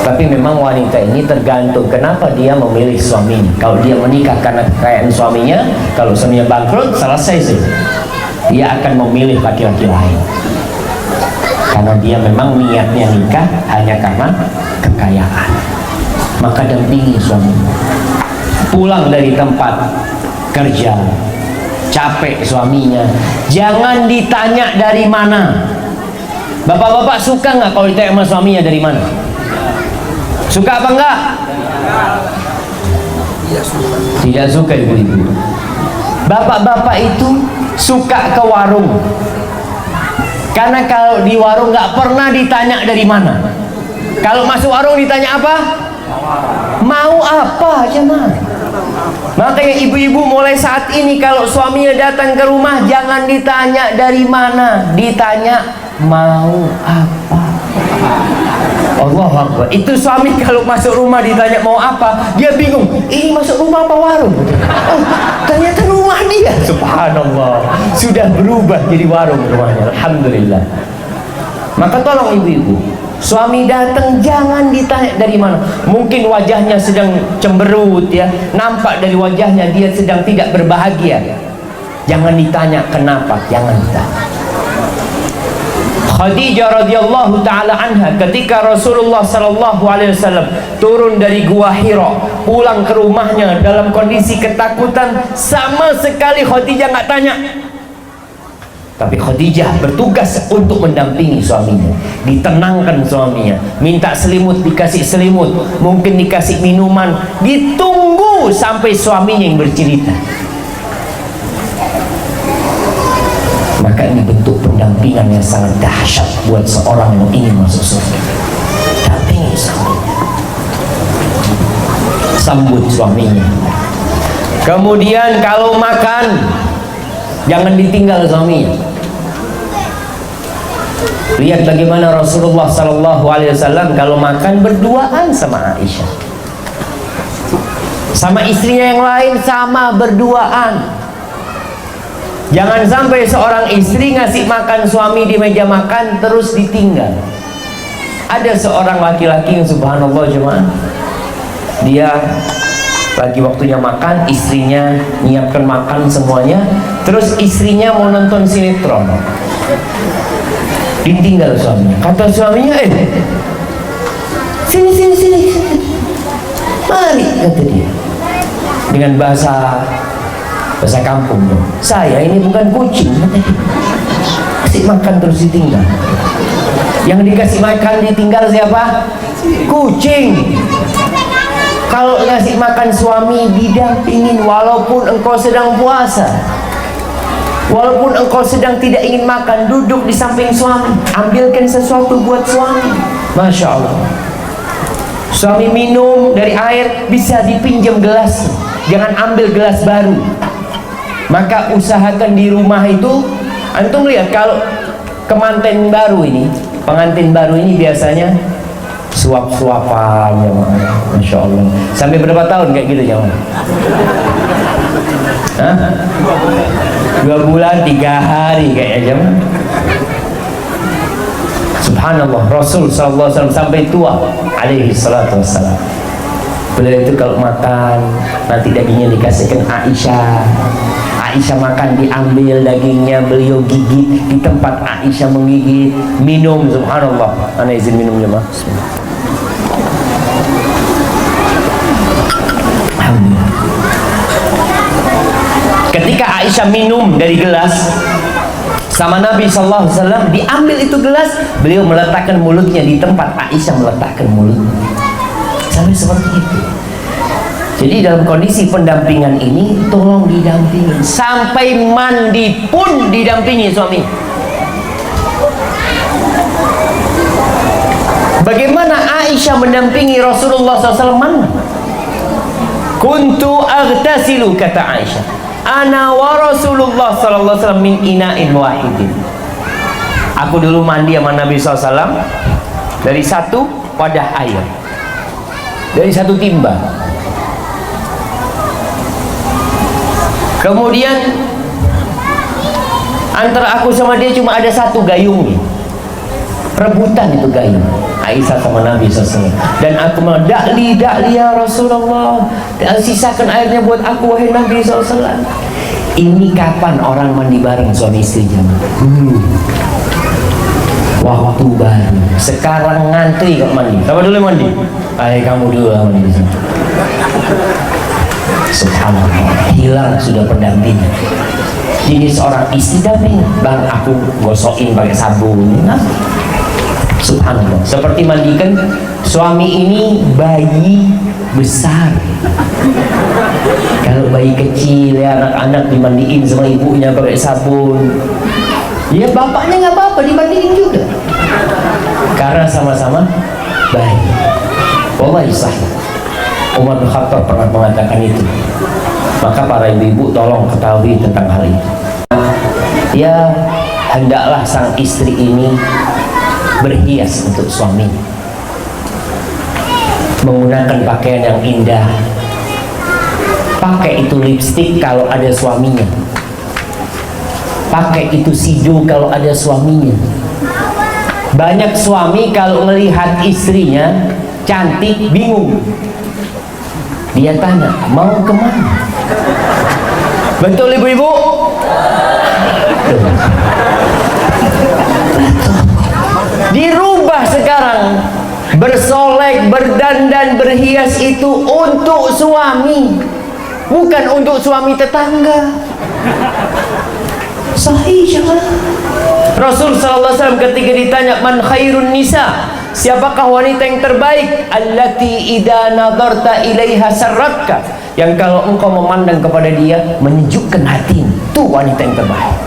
Tapi memang wanita ini tergantung kenapa dia memilih suaminya. Kalau dia menikah karena kekayaan suaminya, kalau suaminya bangkrut, selesai sih. Dia akan memilih laki-laki lain, karena dia memang niatnya nikah hanya karena kekayaan. Maka dampingi suaminya. Pulang dari tempat kerja, capek suaminya, jangan ditanya dari mana. Bapak-bapak suka nggak kalau ditanya sama suaminya dari mana? Suka apa enggak? Tidak suka ibu-ibu. Bapak-bapak itu suka ke warung, karena kalau di warung nggak pernah ditanya dari mana. Kalau masuk warung ditanya apa? Mau apa aja mah. Makanya ibu-ibu mulai saat ini kalau suaminya datang ke rumah, jangan ditanya dari mana, ditanya mau apa. Allahu Akbar. Itu suami kalau masuk rumah ditanya mau apa, dia bingung, ini masuk rumah apa warung? Oh, ternyata rumah dia. Subhanallah, sudah berubah jadi warung rumahnya. Alhamdulillah. Maka tolong ibu-ibu, suami datang jangan ditanya dari mana. Mungkin wajahnya sedang cemberut ya, nampak dari wajahnya dia sedang tidak berbahagia. Jangan ditanya kenapa, jangan ditanya. Khadijah radhiyallahu taala anha ketika Rasulullah sallallahu alaihi wasallam turun dari Gua Hira pulang ke rumahnya dalam kondisi ketakutan, sama sekali Khadijah nggak tanya. Tapi Khadijah bertugas untuk mendampingi suaminya, ditenangkan suaminya, minta selimut dikasih selimut, mungkin dikasih minuman, ditunggu sampai suaminya yang bercerita. Maka ini bentuk pendampingan yang sangat dahsyat buat seorang yang ingin masuk surga. Dampingi suaminya, sambut suaminya. Kemudian kalau makan, jangan ditinggal suaminya. Lihat bagaimana Rasulullah Sallallahu Alaihi Wasallam kalau makan berduaan sama Aisyah, sama istrinya yang lain sama berduaan. Jangan sampai seorang istri ngasih makan suami di meja makan terus ditinggal. Ada seorang laki-laki yang subhanallah jemaah, dia lagi waktunya makan, istrinya nyiapkan makan semuanya, terus istrinya mau nonton sinetron, ditinggal suaminya. Kata suaminya, sini, mari, kata dia dengan bahasa kampung, saya ini bukan kucing. Kasih makan terus ditinggal. Yang dikasih makan ditinggal siapa? Kucing. Kalau ngasih makan suami didampingin walaupun engkau sedang puasa, walaupun engkau sedang tidak ingin makan, duduk di samping suami, ambilkan sesuatu buat suami. Masya Allah. Suami minum dari air, bisa dipinjam gelas, jangan ambil gelas baru. Maka usahakan di rumah itu, antum lihat kalau kemanten baru ini, pengantin baru ini biasanya suap-suapan ya, Masya Allah. Sampai berapa tahun kayak gitu ya? Hah? 2 bulan 3 hari kayaknya. Subhanallah, Rasul SAW sampai tua alaihi salatu wassalam. Beliau itu kalau makan, nanti dagingnya dikasihkan Aisyah. Aisyah makan, diambil dagingnya, beliau gigit di tempat Aisyah menggigit. Minum, subhanallah. Ana izin minum ya, Mas. Ketika Aisyah minum dari gelas sama Nabi SAW, diambil itu gelas, beliau meletakkan mulutnya di tempat Aisyah meletakkan mulutnya. Sampai seperti itu. Jadi dalam kondisi pendampingan ini, tolong didampingi. Sampai mandi pun didampingi suami. Bagaimana Aisyah mendampingi Rasulullah SAW mandi? Kuntu aghtasilu, kata Aisyah, ana wa Rasulullah SAW min ina'in wahidin. Aku dulu mandi sama Nabi SAW dari satu wadah air, dari satu timba. Kemudian antara aku sama dia cuma ada satu gayung, rebutan itu gayung. Aisyah sama Nabi SAW. Dan aku bilang, dakli ya Rasulullah, sisakan airnya buat aku wahai Nabi SAW. Ini kapan orang mandi bareng suami istri jamaah? Waktu baru. Sekarang ngantri kok mandi. Siapa dulu mandi? Ayo kamu dulu mandi. Subhanallah, hilang sudah pendampingnya. Jadi seorang istri damping, bang aku gosokin pakai sabun. Nah, subhanallah, seperti mandikan suami ini bayi besar. Kalau bayi kecil ya, anak-anak dimandiin sama ibunya pakai sabun, ya bapaknya nggak apa-apa dimandiin juga, karena sama-sama bayi. Wallahi sahih, Umar bin Khattab pernah mengatakan itu. Maka para ibu-ibu tolong ketahui tentang hal itu. Ya, hendaklah sang istri ini berhias untuk suami, menggunakan pakaian yang indah. Pakai itu lipstik kalau ada suaminya, pakai itu sidu kalau ada suaminya. Banyak suami kalau melihat istrinya cantik bingung, dia tanya mau kemana. Betul ibu-ibu? Dirubah sekarang, bersolek, berdandan, berhias itu untuk suami, bukan untuk suami tetangga. Sahih jemaah. Rasul SAW ketika ditanya man khairun nisa, siapakah wanita yang terbaik? Allati idza nadarta ilaiha sarratka, yang kalau engkau memandang kepada dia menyejukkan hatimu, itu wanita yang terbaik.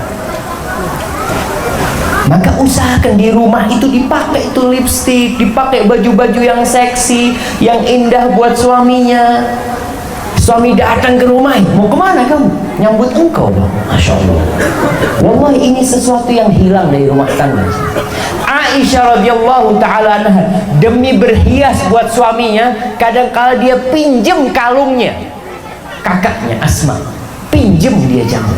Maka usahakan di rumah itu dipakai itu lipstik, dipakai baju-baju yang seksi, yang indah buat suaminya. Suami datang ke rumah, mau kemana kamu? Nyambut engkau, bang. Masya Allah. Wallahi ini sesuatu yang hilang dari rumah tangga. Aisyah radhiyallahu taala anha demi berhias buat suaminya, kadang-kala dia pinjem kalungnya kakaknya Asma, pinjem dia jamu,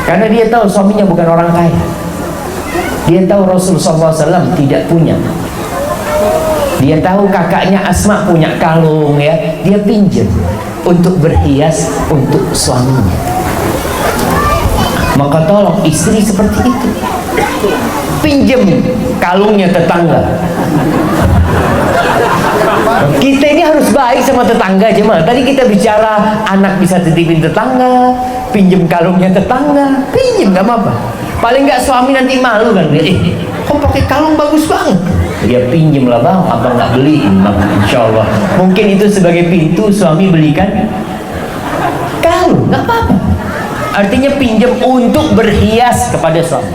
karena dia tahu suaminya bukan orang kaya. Dia tahu Rasulullah SAW tidak punya. Dia tahu kakaknya Asma punya kalung ya, dia pinjem untuk berhias untuk suaminya. Maka tolong istri seperti itu, pinjem kalungnya tetangga. Kita ini harus baik sama tetangga jemaah. Tadi kita bicara anak bisa titipin tetangga, pinjem kalungnya tetangga, pinjem nggak apa-apa. Paling nggak suami nanti malu kan, kok pakai kalung bagus banget. Dia pinjem lah bang, abang nggak beliin bang, insya Allah. Mungkin itu sebagai pintu suami belikan kalung, nggak apa-apa. Artinya pinjam untuk berhias kepada suami.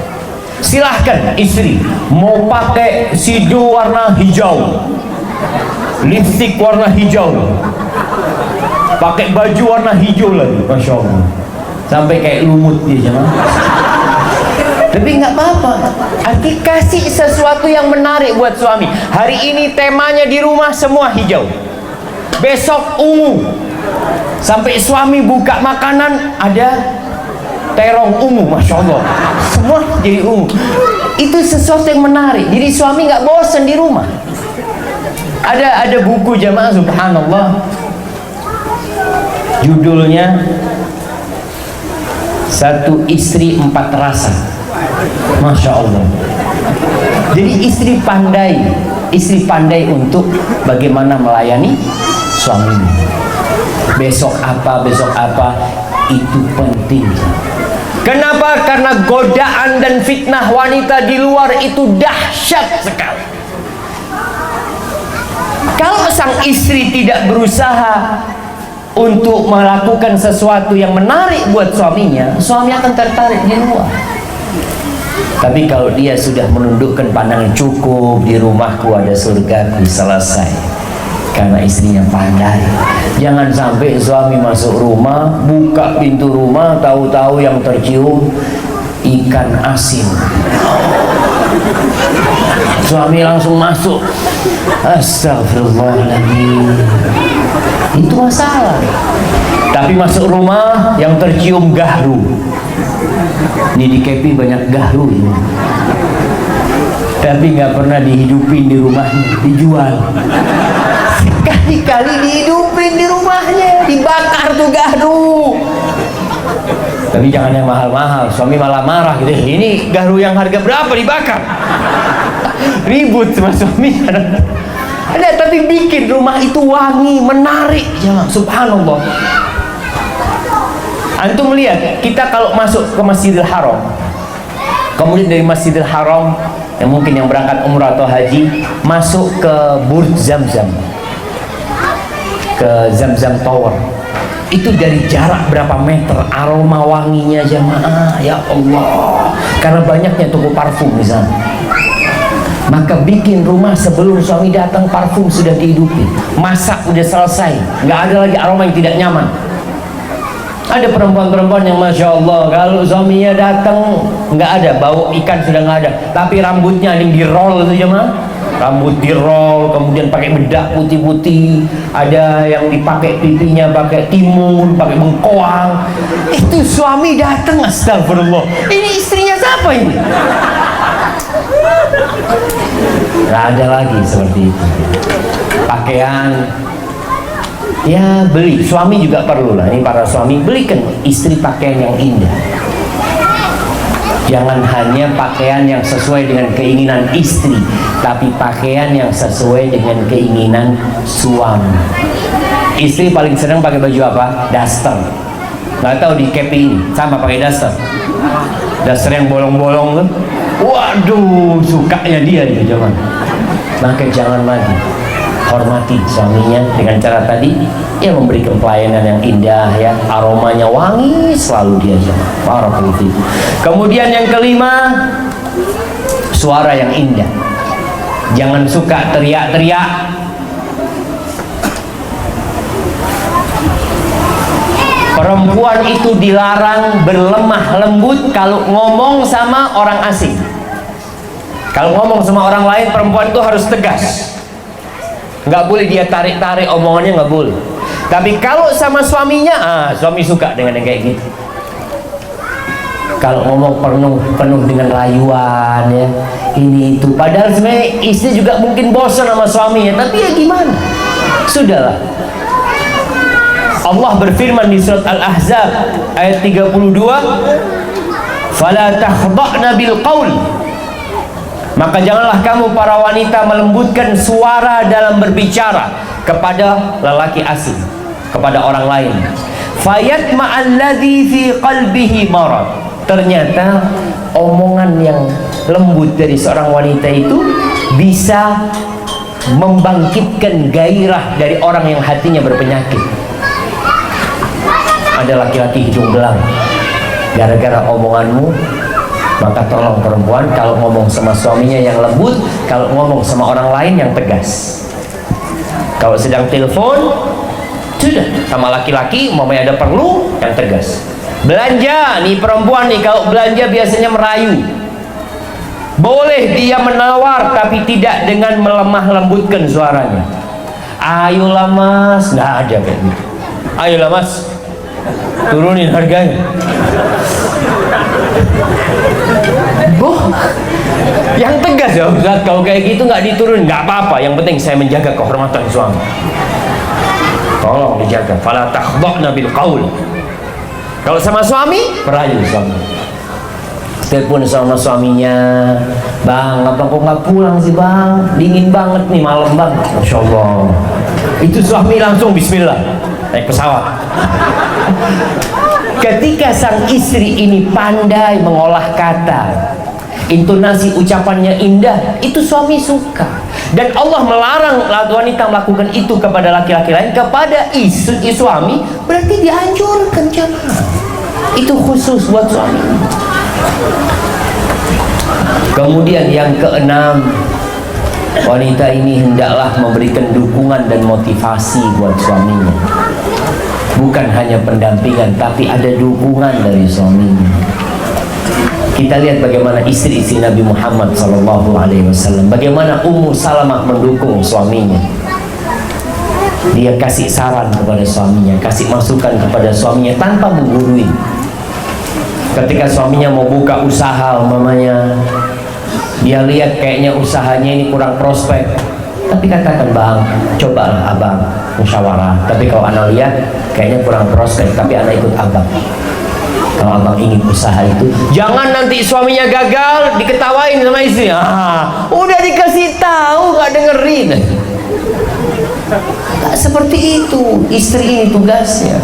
Silahkan istri mau pakai sido warna hijau, lipstik warna hijau, pakai baju warna hijau lagi, masya Allah, sampai kayak lumut dia jemaah. Tapi nggak apa-apa, arti kasih sesuatu yang menarik buat suami. Hari ini temanya di rumah semua hijau, besok ungu, sampai suami buka makanan ada terong ungu, masya Allah, semua jadi ungu. Itu sesuatu yang menarik, jadi suami nggak bosan di rumah. Ada buku jamaah, subhanallah, judulnya Satu Istri Empat Rasa. Masya Allah. Jadi istri pandai untuk bagaimana melayani suaminya. Besok apa itu penting. Kenapa? Karena godaan dan fitnah wanita di luar itu dahsyat sekali. Kalau sang istri tidak berusaha untuk melakukan sesuatu yang menarik buat suaminya, suami akan tertarik di luar. Tapi kalau dia sudah menundukkan pandangan, cukup di rumahku ada surgaku, selesai. Karena istrinya pandai. Jangan sampai suami masuk rumah, buka pintu rumah, tahu-tahu yang tercium ikan asin. Suami langsung masuk, astagfirullahaladzim. Itu masalah. Tapi masuk rumah yang tercium gahru. Ini di Kepi banyak gahru ini. Tapi nggak pernah dihidupin di rumahnya, dijual. Sekali-kali dihidupin di rumahnya, dibakar tuh gahru. Tapi jangan yang mahal-mahal, suami malah marah gitu. Ini gahru yang harga berapa dibakar? Ribut sama suami. Ada, tapi bikin rumah itu wangi, menarik, ya, subhanallah. Antum lihat, kita kalau masuk ke Masjidil Haram, kemudian dari Masjidil Haram, yang mungkin yang berangkat umrah atau haji, masuk ke Burj Zamzam, ke Zamzam Tower, itu dari jarak berapa meter, aroma wanginya jamaah, ya Allah. Karena banyaknya toko parfum di sana. Maka bikin rumah sebelum suami datang, parfum sudah dihidupi, masak udah selesai, nggak ada lagi aroma yang tidak nyaman. Ada perempuan-perempuan yang masya Allah, kalau suaminya datang nggak ada, bau ikan sudah nggak ada, tapi rambutnya ada yang di roll itu jemaah, rambut di roll, kemudian pakai bedak putih-putih, ada yang dipakai pipinya pakai timun, pakai bengkoang. Itu suami datang, astagfirullah, ini istrinya siapa ini? Nggak ada lagi seperti itu. Pakaian ya beli, suami juga perlu lah. Ini para suami, belikan istri pakaian yang indah. Jangan hanya pakaian yang sesuai dengan keinginan istri, tapi pakaian yang sesuai dengan keinginan suami. Istri paling senang pakai baju apa? Daster. Nggak tahu di Kepi ini sama pakai daster. Daster yang bolong-bolong tuh. Waduh, sukanya dia itu zaman. Maka jangan lagi, hormati suaminya dengan cara tadi, ya memberikan pelayanan yang indah, ya, aromanya wangi selalu dia jamaah. Barakallahu fiik. Kemudian yang kelima, suara yang indah. Jangan suka teriak-teriak. Perempuan itu dilarang berlemah lembut kalau ngomong sama orang asing. Kalau ngomong sama orang lain, perempuan itu harus tegas. Nggak boleh dia tarik-tarik omongannya, nggak boleh. Tapi kalau sama suaminya, suami suka dengan yang kayak gitu. Kalau ngomong penuh dengan rayuan, ya, ini itu. Padahal sebenarnya istri juga mungkin bosan sama suaminya, tapi ya gimana? Sudahlah. Allah berfirman di surat Al-Ahzab ayat 32, "Fala takhda'na bil qaul." Maka janganlah kamu para wanita melembutkan suara dalam berbicara kepada lelaki asing, kepada orang lain. Fayatma'alladzi fi qalbihi marad. Ternyata omongan yang lembut dari seorang wanita itu bisa membangkitkan gairah dari orang yang hatinya berpenyakit. Ada laki-laki hidung belang, gara-gara omonganmu. Maka tolong perempuan, kalau ngomong sama suaminya yang lembut, kalau ngomong sama orang lain yang tegas. Kalau sedang telepon, sudah, sama laki-laki mamanya ada perlu, yang tegas. Belanja nih perempuan nih, kalau belanja biasanya merayu. Boleh dia menawar, tapi tidak dengan melemah lembutkan suaranya. Ayolah mas, nggak ada kayak gitu. Ayolah mas, turunin harganya. Boh, yang tegas ya Ustaz, kalau kayak gitu nggak diturun, nggak apa-apa. Yang penting saya menjaga kehormatan suami. Tolong dijaga. Fala takhdha'na bil qaul. Kalau sama suami, merayu suami. Telepon sama suaminya, bang, abang kok nggak pulang sih bang? Dingin banget nih malam bang. Masya Allah. Itu suami langsung Bismillah naik pesawat. Ketika sang istri ini pandai mengolah kata, intonasi ucapannya indah, itu suami suka. Dan Allah melarang wanita melakukan itu kepada laki-laki lain. Kepada istri suami berarti dianjurkan jamaah. Itu khusus buat suami. Kemudian yang keenam, wanita ini hendaklah memberikan dukungan dan motivasi buat suaminya. Bukan hanya pendampingan, tapi ada dukungan dari suaminya. Kita lihat bagaimana istri-istri Nabi Muhammad SAW, bagaimana Ummu Salamah mendukung suaminya. Dia kasih saran kepada suaminya, kasih masukan kepada suaminya tanpa menggurui. Ketika suaminya mau buka usaha umpamanya, dia lihat kayaknya usahanya ini kurang prospek, tapi katakan bang, cobalah abang musyawarah. Tapi kalau anak lihat kayaknya kurang prospek, tapi anak ikut abang. Kalau abang ingin usaha itu, jangan nanti suaminya gagal diketawain sama istri. Udah dikasih tahu nggak dengerin. Nggak seperti itu istri ini tugasnya.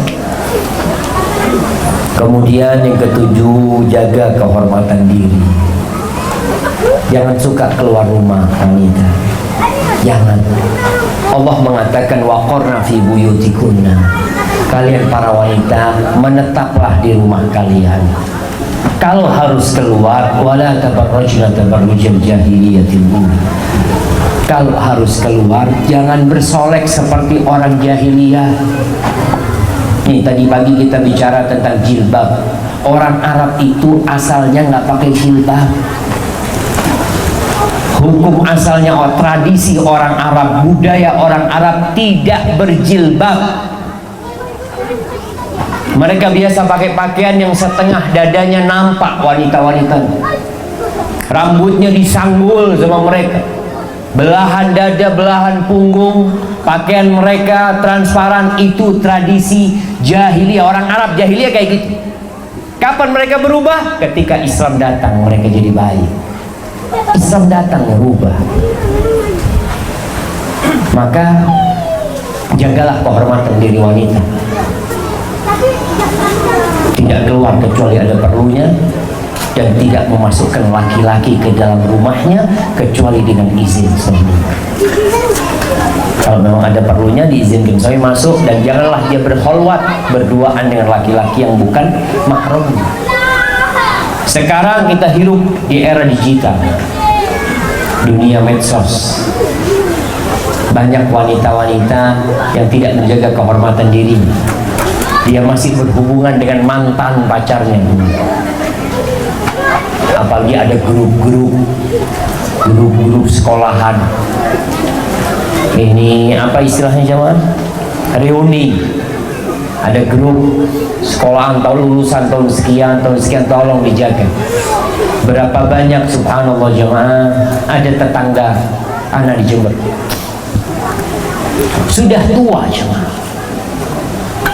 Kemudian yang ketujuh, jaga kehormatan diri. Jangan suka keluar rumah wanita. Jangan. Allah mengatakan waqarna fi buyutikunna. Kalian para wanita menetaplah di rumah kalian. Kalau harus keluar, wala tabarrajna tabarrujal jahiliyatil ula. Kalau harus keluar, jangan bersolek seperti orang jahiliyah. Nih tadi pagi kita bicara tentang jilbab. Orang Arab itu asalnya nggak pakai jilbab. Hukum asalnya, tradisi orang Arab, budaya orang Arab tidak berjilbab. Mereka biasa pakai pakaian yang setengah dadanya nampak wanita-wanita. Rambutnya disanggul sama mereka. Belahan dada, belahan punggung, pakaian mereka transparan. Itu tradisi jahiliyah. Orang Arab jahiliyah kayak gitu. Kapan mereka berubah? Ketika Islam datang mereka jadi baik. Islam datang merubah. Maka jagalah kehormatan diri wanita. Tidak keluar kecuali ada perlunya, dan tidak memasukkan laki-laki ke dalam rumahnya kecuali dengan izin suami. Kalau memang ada perlunya diizinkan suami masuk, dan janganlah dia berkholwat berduaan dengan laki-laki yang bukan mahram. Sekarang kita hidup di era digital, dunia medsos. Banyak wanita-wanita yang tidak menjaga kehormatan dirinya. Dia masih berhubungan dengan mantan pacarnya. Apalagi ada grup-grup sekolahan. Ini apa istilahnya jemaah? Reuni. Ada grup sekolahan tahun lulusan tahun sekian, tolong dijaga. Berapa banyak subhanallah jemaah, ada tetangga anak di Jember. Sudah tua jemaah.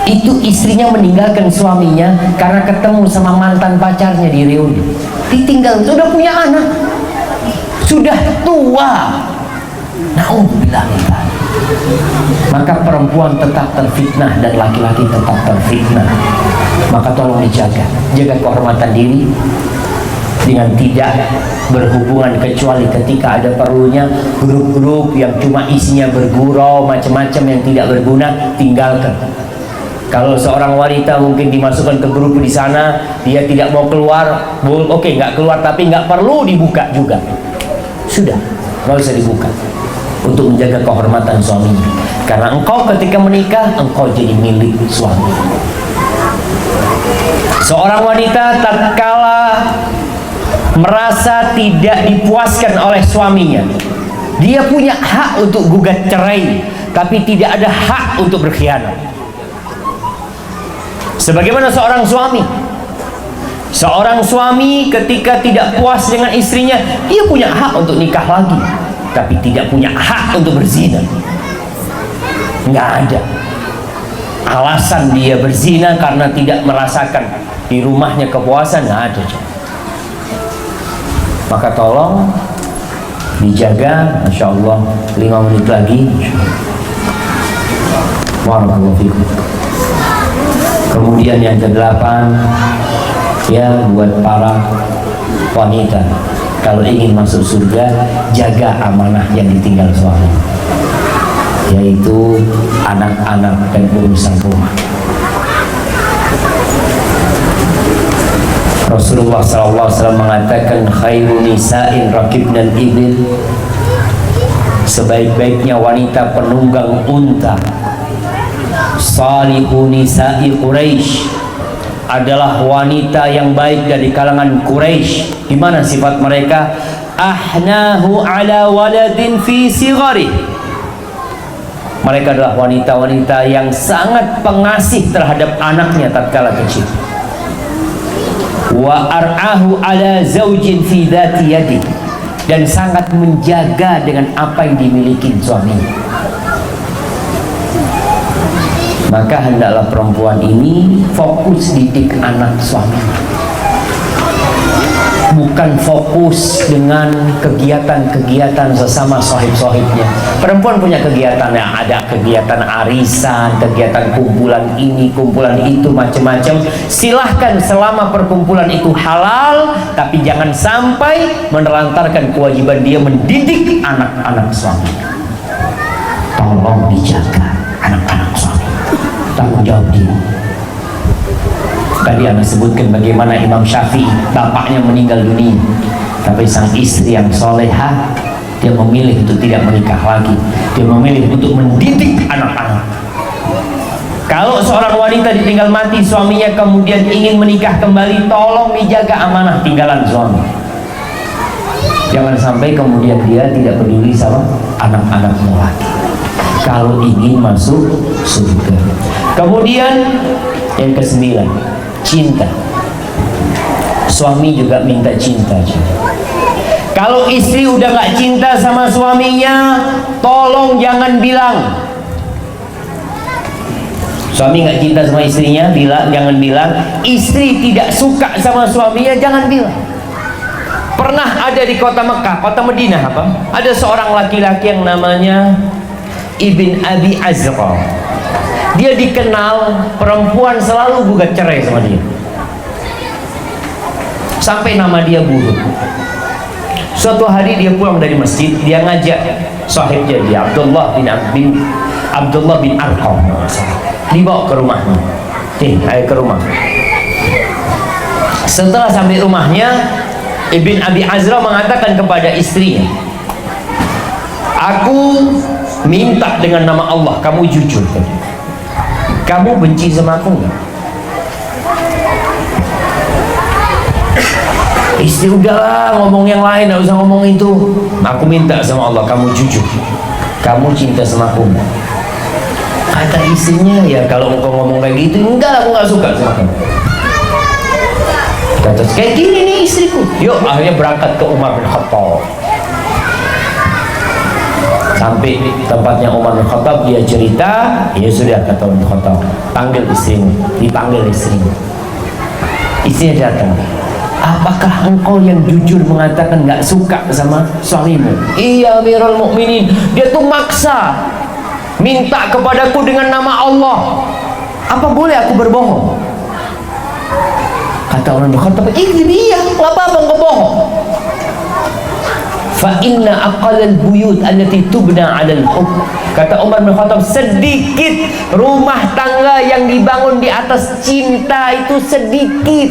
Itu istrinya meninggalkan suaminya karena ketemu sama mantan pacarnya di reuni. Ditinggal, sudah punya anak, sudah tua. Nauzubillah. maka perempuan tetap terfitnah dan laki-laki tetap terfitnah. Maka tolong dijaga, jaga kehormatan diri dengan tidak berhubungan kecuali ketika ada perlunya. Grup-grup yang cuma isinya bergurau macam-macam yang tidak berguna, tinggalkan. Kalau seorang wanita mungkin dimasukkan ke grup di sana, dia tidak mau keluar, oke, nggak keluar, tapi nggak perlu dibuka juga. Sudah, nggak usah dibuka, untuk menjaga kehormatan suaminya. Karena engkau ketika menikah, engkau jadi milik suami. Seorang wanita tatkala merasa tidak dipuaskan oleh suaminya, dia punya hak untuk gugat cerai, tapi tidak ada hak untuk berkhianat. Sebagaimana seorang suami ketika tidak puas dengan istrinya, dia punya hak untuk nikah lagi, tapi tidak punya hak untuk berzina. Nggak ada alasan dia berzina karena tidak merasakan di rumahnya kepuasan, nggak ada. Maka tolong dijaga. Masya Allah, 5 menit lagi. Barakallahu fikum. Kemudian yang ke-8, ya, buat para wanita, kalau ingin masuk surga, jaga amanah yang ditinggal suami, yaitu anak-anak dan urusan rumah. Rasulullah SAW mengatakan, khairun nisa'in rakibnal ibil, sebaik-baiknya wanita penunggang unta, salihu nisa'i Quraisy, adalah wanita yang baik dari kalangan Quraisy. Gimana sifat mereka? Ahnahu ala waladin fi sighari, mereka adalah wanita-wanita yang sangat pengasih terhadap anaknya tatkala kecil. Wa ar'ahu ala zaujin fi dhati yadi, dan sangat menjaga dengan apa yang dimiliki suaminya. Maka hendaklah perempuan ini fokus didik anak suaminya, bukan fokus dengan kegiatan-kegiatan sesama sohib-sohibnya. Perempuan punya kegiatan, yang ada kegiatan arisan, kegiatan kumpulan ini, kumpulan itu, macam-macam. Silahkan selama perkumpulan itu halal, tapi jangan sampai menelantarkan kewajiban dia mendidik anak-anak suaminya. Tolong dijaga anak-anak suami, tanggung jawab dia. Tadi Anda sebutkan bagaimana Imam Syafi'i, bapaknya meninggal dunia, tapi sang istri yang solehah, dia memilih untuk tidak menikah lagi. Dia memilih untuk mendidik anak-anak. Kalau seorang wanita ditinggal mati suaminya kemudian ingin menikah kembali, tolong dijaga amanah tinggalan suami. Jangan sampai kemudian dia tidak peduli sama anak-anaknya lagi, kalau ingin masuk surga. Kemudian yang ke-9, cinta. Suami juga minta cinta. Kalau istri udah gak cinta sama suaminya, tolong jangan bilang. Suami gak cinta sama istrinya, jangan bilang. Istri tidak suka sama suaminya, jangan bilang. Pernah ada di kota Mekah, kota Madinah apa? Ada seorang laki-laki yang namanya Ibn Abi Azra. Dia dikenal perempuan selalu gugat cerai sama dia, sampai nama dia buruk. Suatu hari dia pulang dari masjid, dia ngajak sahibnya dia, Abdullah bin Arqam, dibawa ke rumahnya. Ayo ke rumah. Setelah sampai rumahnya, Ibn Abi Azra mengatakan kepada istrinya, aku minta dengan nama Allah, kamu jujur. Kamu benci sama aku nggak? Istri, udahlah ngomong yang lain, nggak usah ngomong itu. Aku minta sama Allah, kamu jujur. Kamu cinta sama aku nggak? Kata istrinya, ya kalau engkau ngomong kayak gitu, enggak, aku nggak suka sama kamu. Kata, kayak gini nih istriku. Yuk, akhirnya berangkat ke Umar bin Khattab. Sampai tempatnya Umar bin Khattab, dia cerita. Ya sudah, kata Umar bin Khattab, panggil istrimu. Dipanggil istrimu. Istrinya datang. Apakah engkau yang jujur mengatakan nggak suka sama suamimu? Iya, Amirul Mukminin. Dia tuh maksa. minta kepadaku dengan nama Allah, apa boleh aku berbohong? Kata Umar bin Khattab, iya, nggak apa-apa engkau bohong. Fa inna aqalal buyut allati tubna 'alal hub. Kata Umar bin Khattab, sedikit rumah tangga yang dibangun di atas cinta itu sedikit.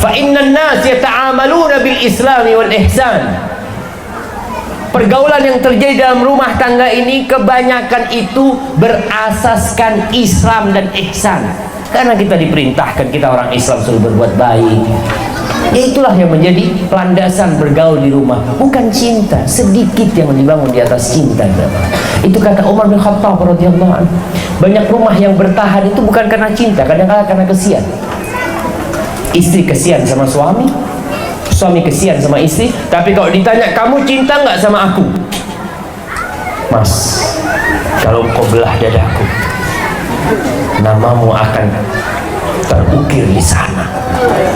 Fa innan nas yata'amaluna bil islami wal ihsan. Pergaulan yang terjadi dalam rumah tangga ini kebanyakan itu berasaskan Islam dan ihsan. Karena kita diperintahkan, kita orang Islam suruh berbuat baik. Ya itulah yang menjadi landasan bergaul di rumah, bukan cinta. Sedikit yang dibangun di atas cinta. Itu kata Umar bin Khattab radhiyallahu anhu. Banyak rumah yang bertahan itu bukan karena cinta, kadang-kadang karena kesian. Istri kesian sama suami, suami kesian sama istri. Tapi kalau ditanya, kamu cinta nggak sama aku? Mas, kalau kau belah dadaku, namamu akan terukir di sana.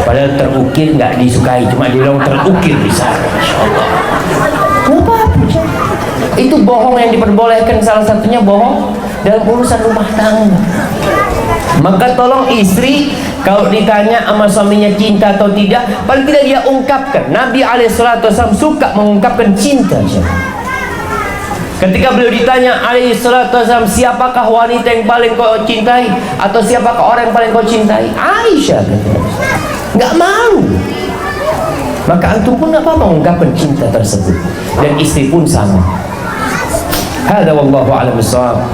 Padahal terukir nggak disukai, cuma dia bilang terukir di sana. Masya Allah. Kenapa? Itu bohong yang diperbolehkan, salah satunya bohong dalam urusan rumah tangga. Maka tolong istri, kalau ditanya sama suaminya cinta atau tidak, paling tidak dia ungkapkan. Nabi SAW suka mengungkapkan cinta. Ketika beliau ditanya SAW, siapakah wanita yang paling kau cintai, atau siapakah orang yang paling kau cintai? Aisyah. Nggak mau. Maka antum pun nggak apa-apa mengungkapkan cinta tersebut, dan istri pun sama. Hada wallahu a'lam bishawab.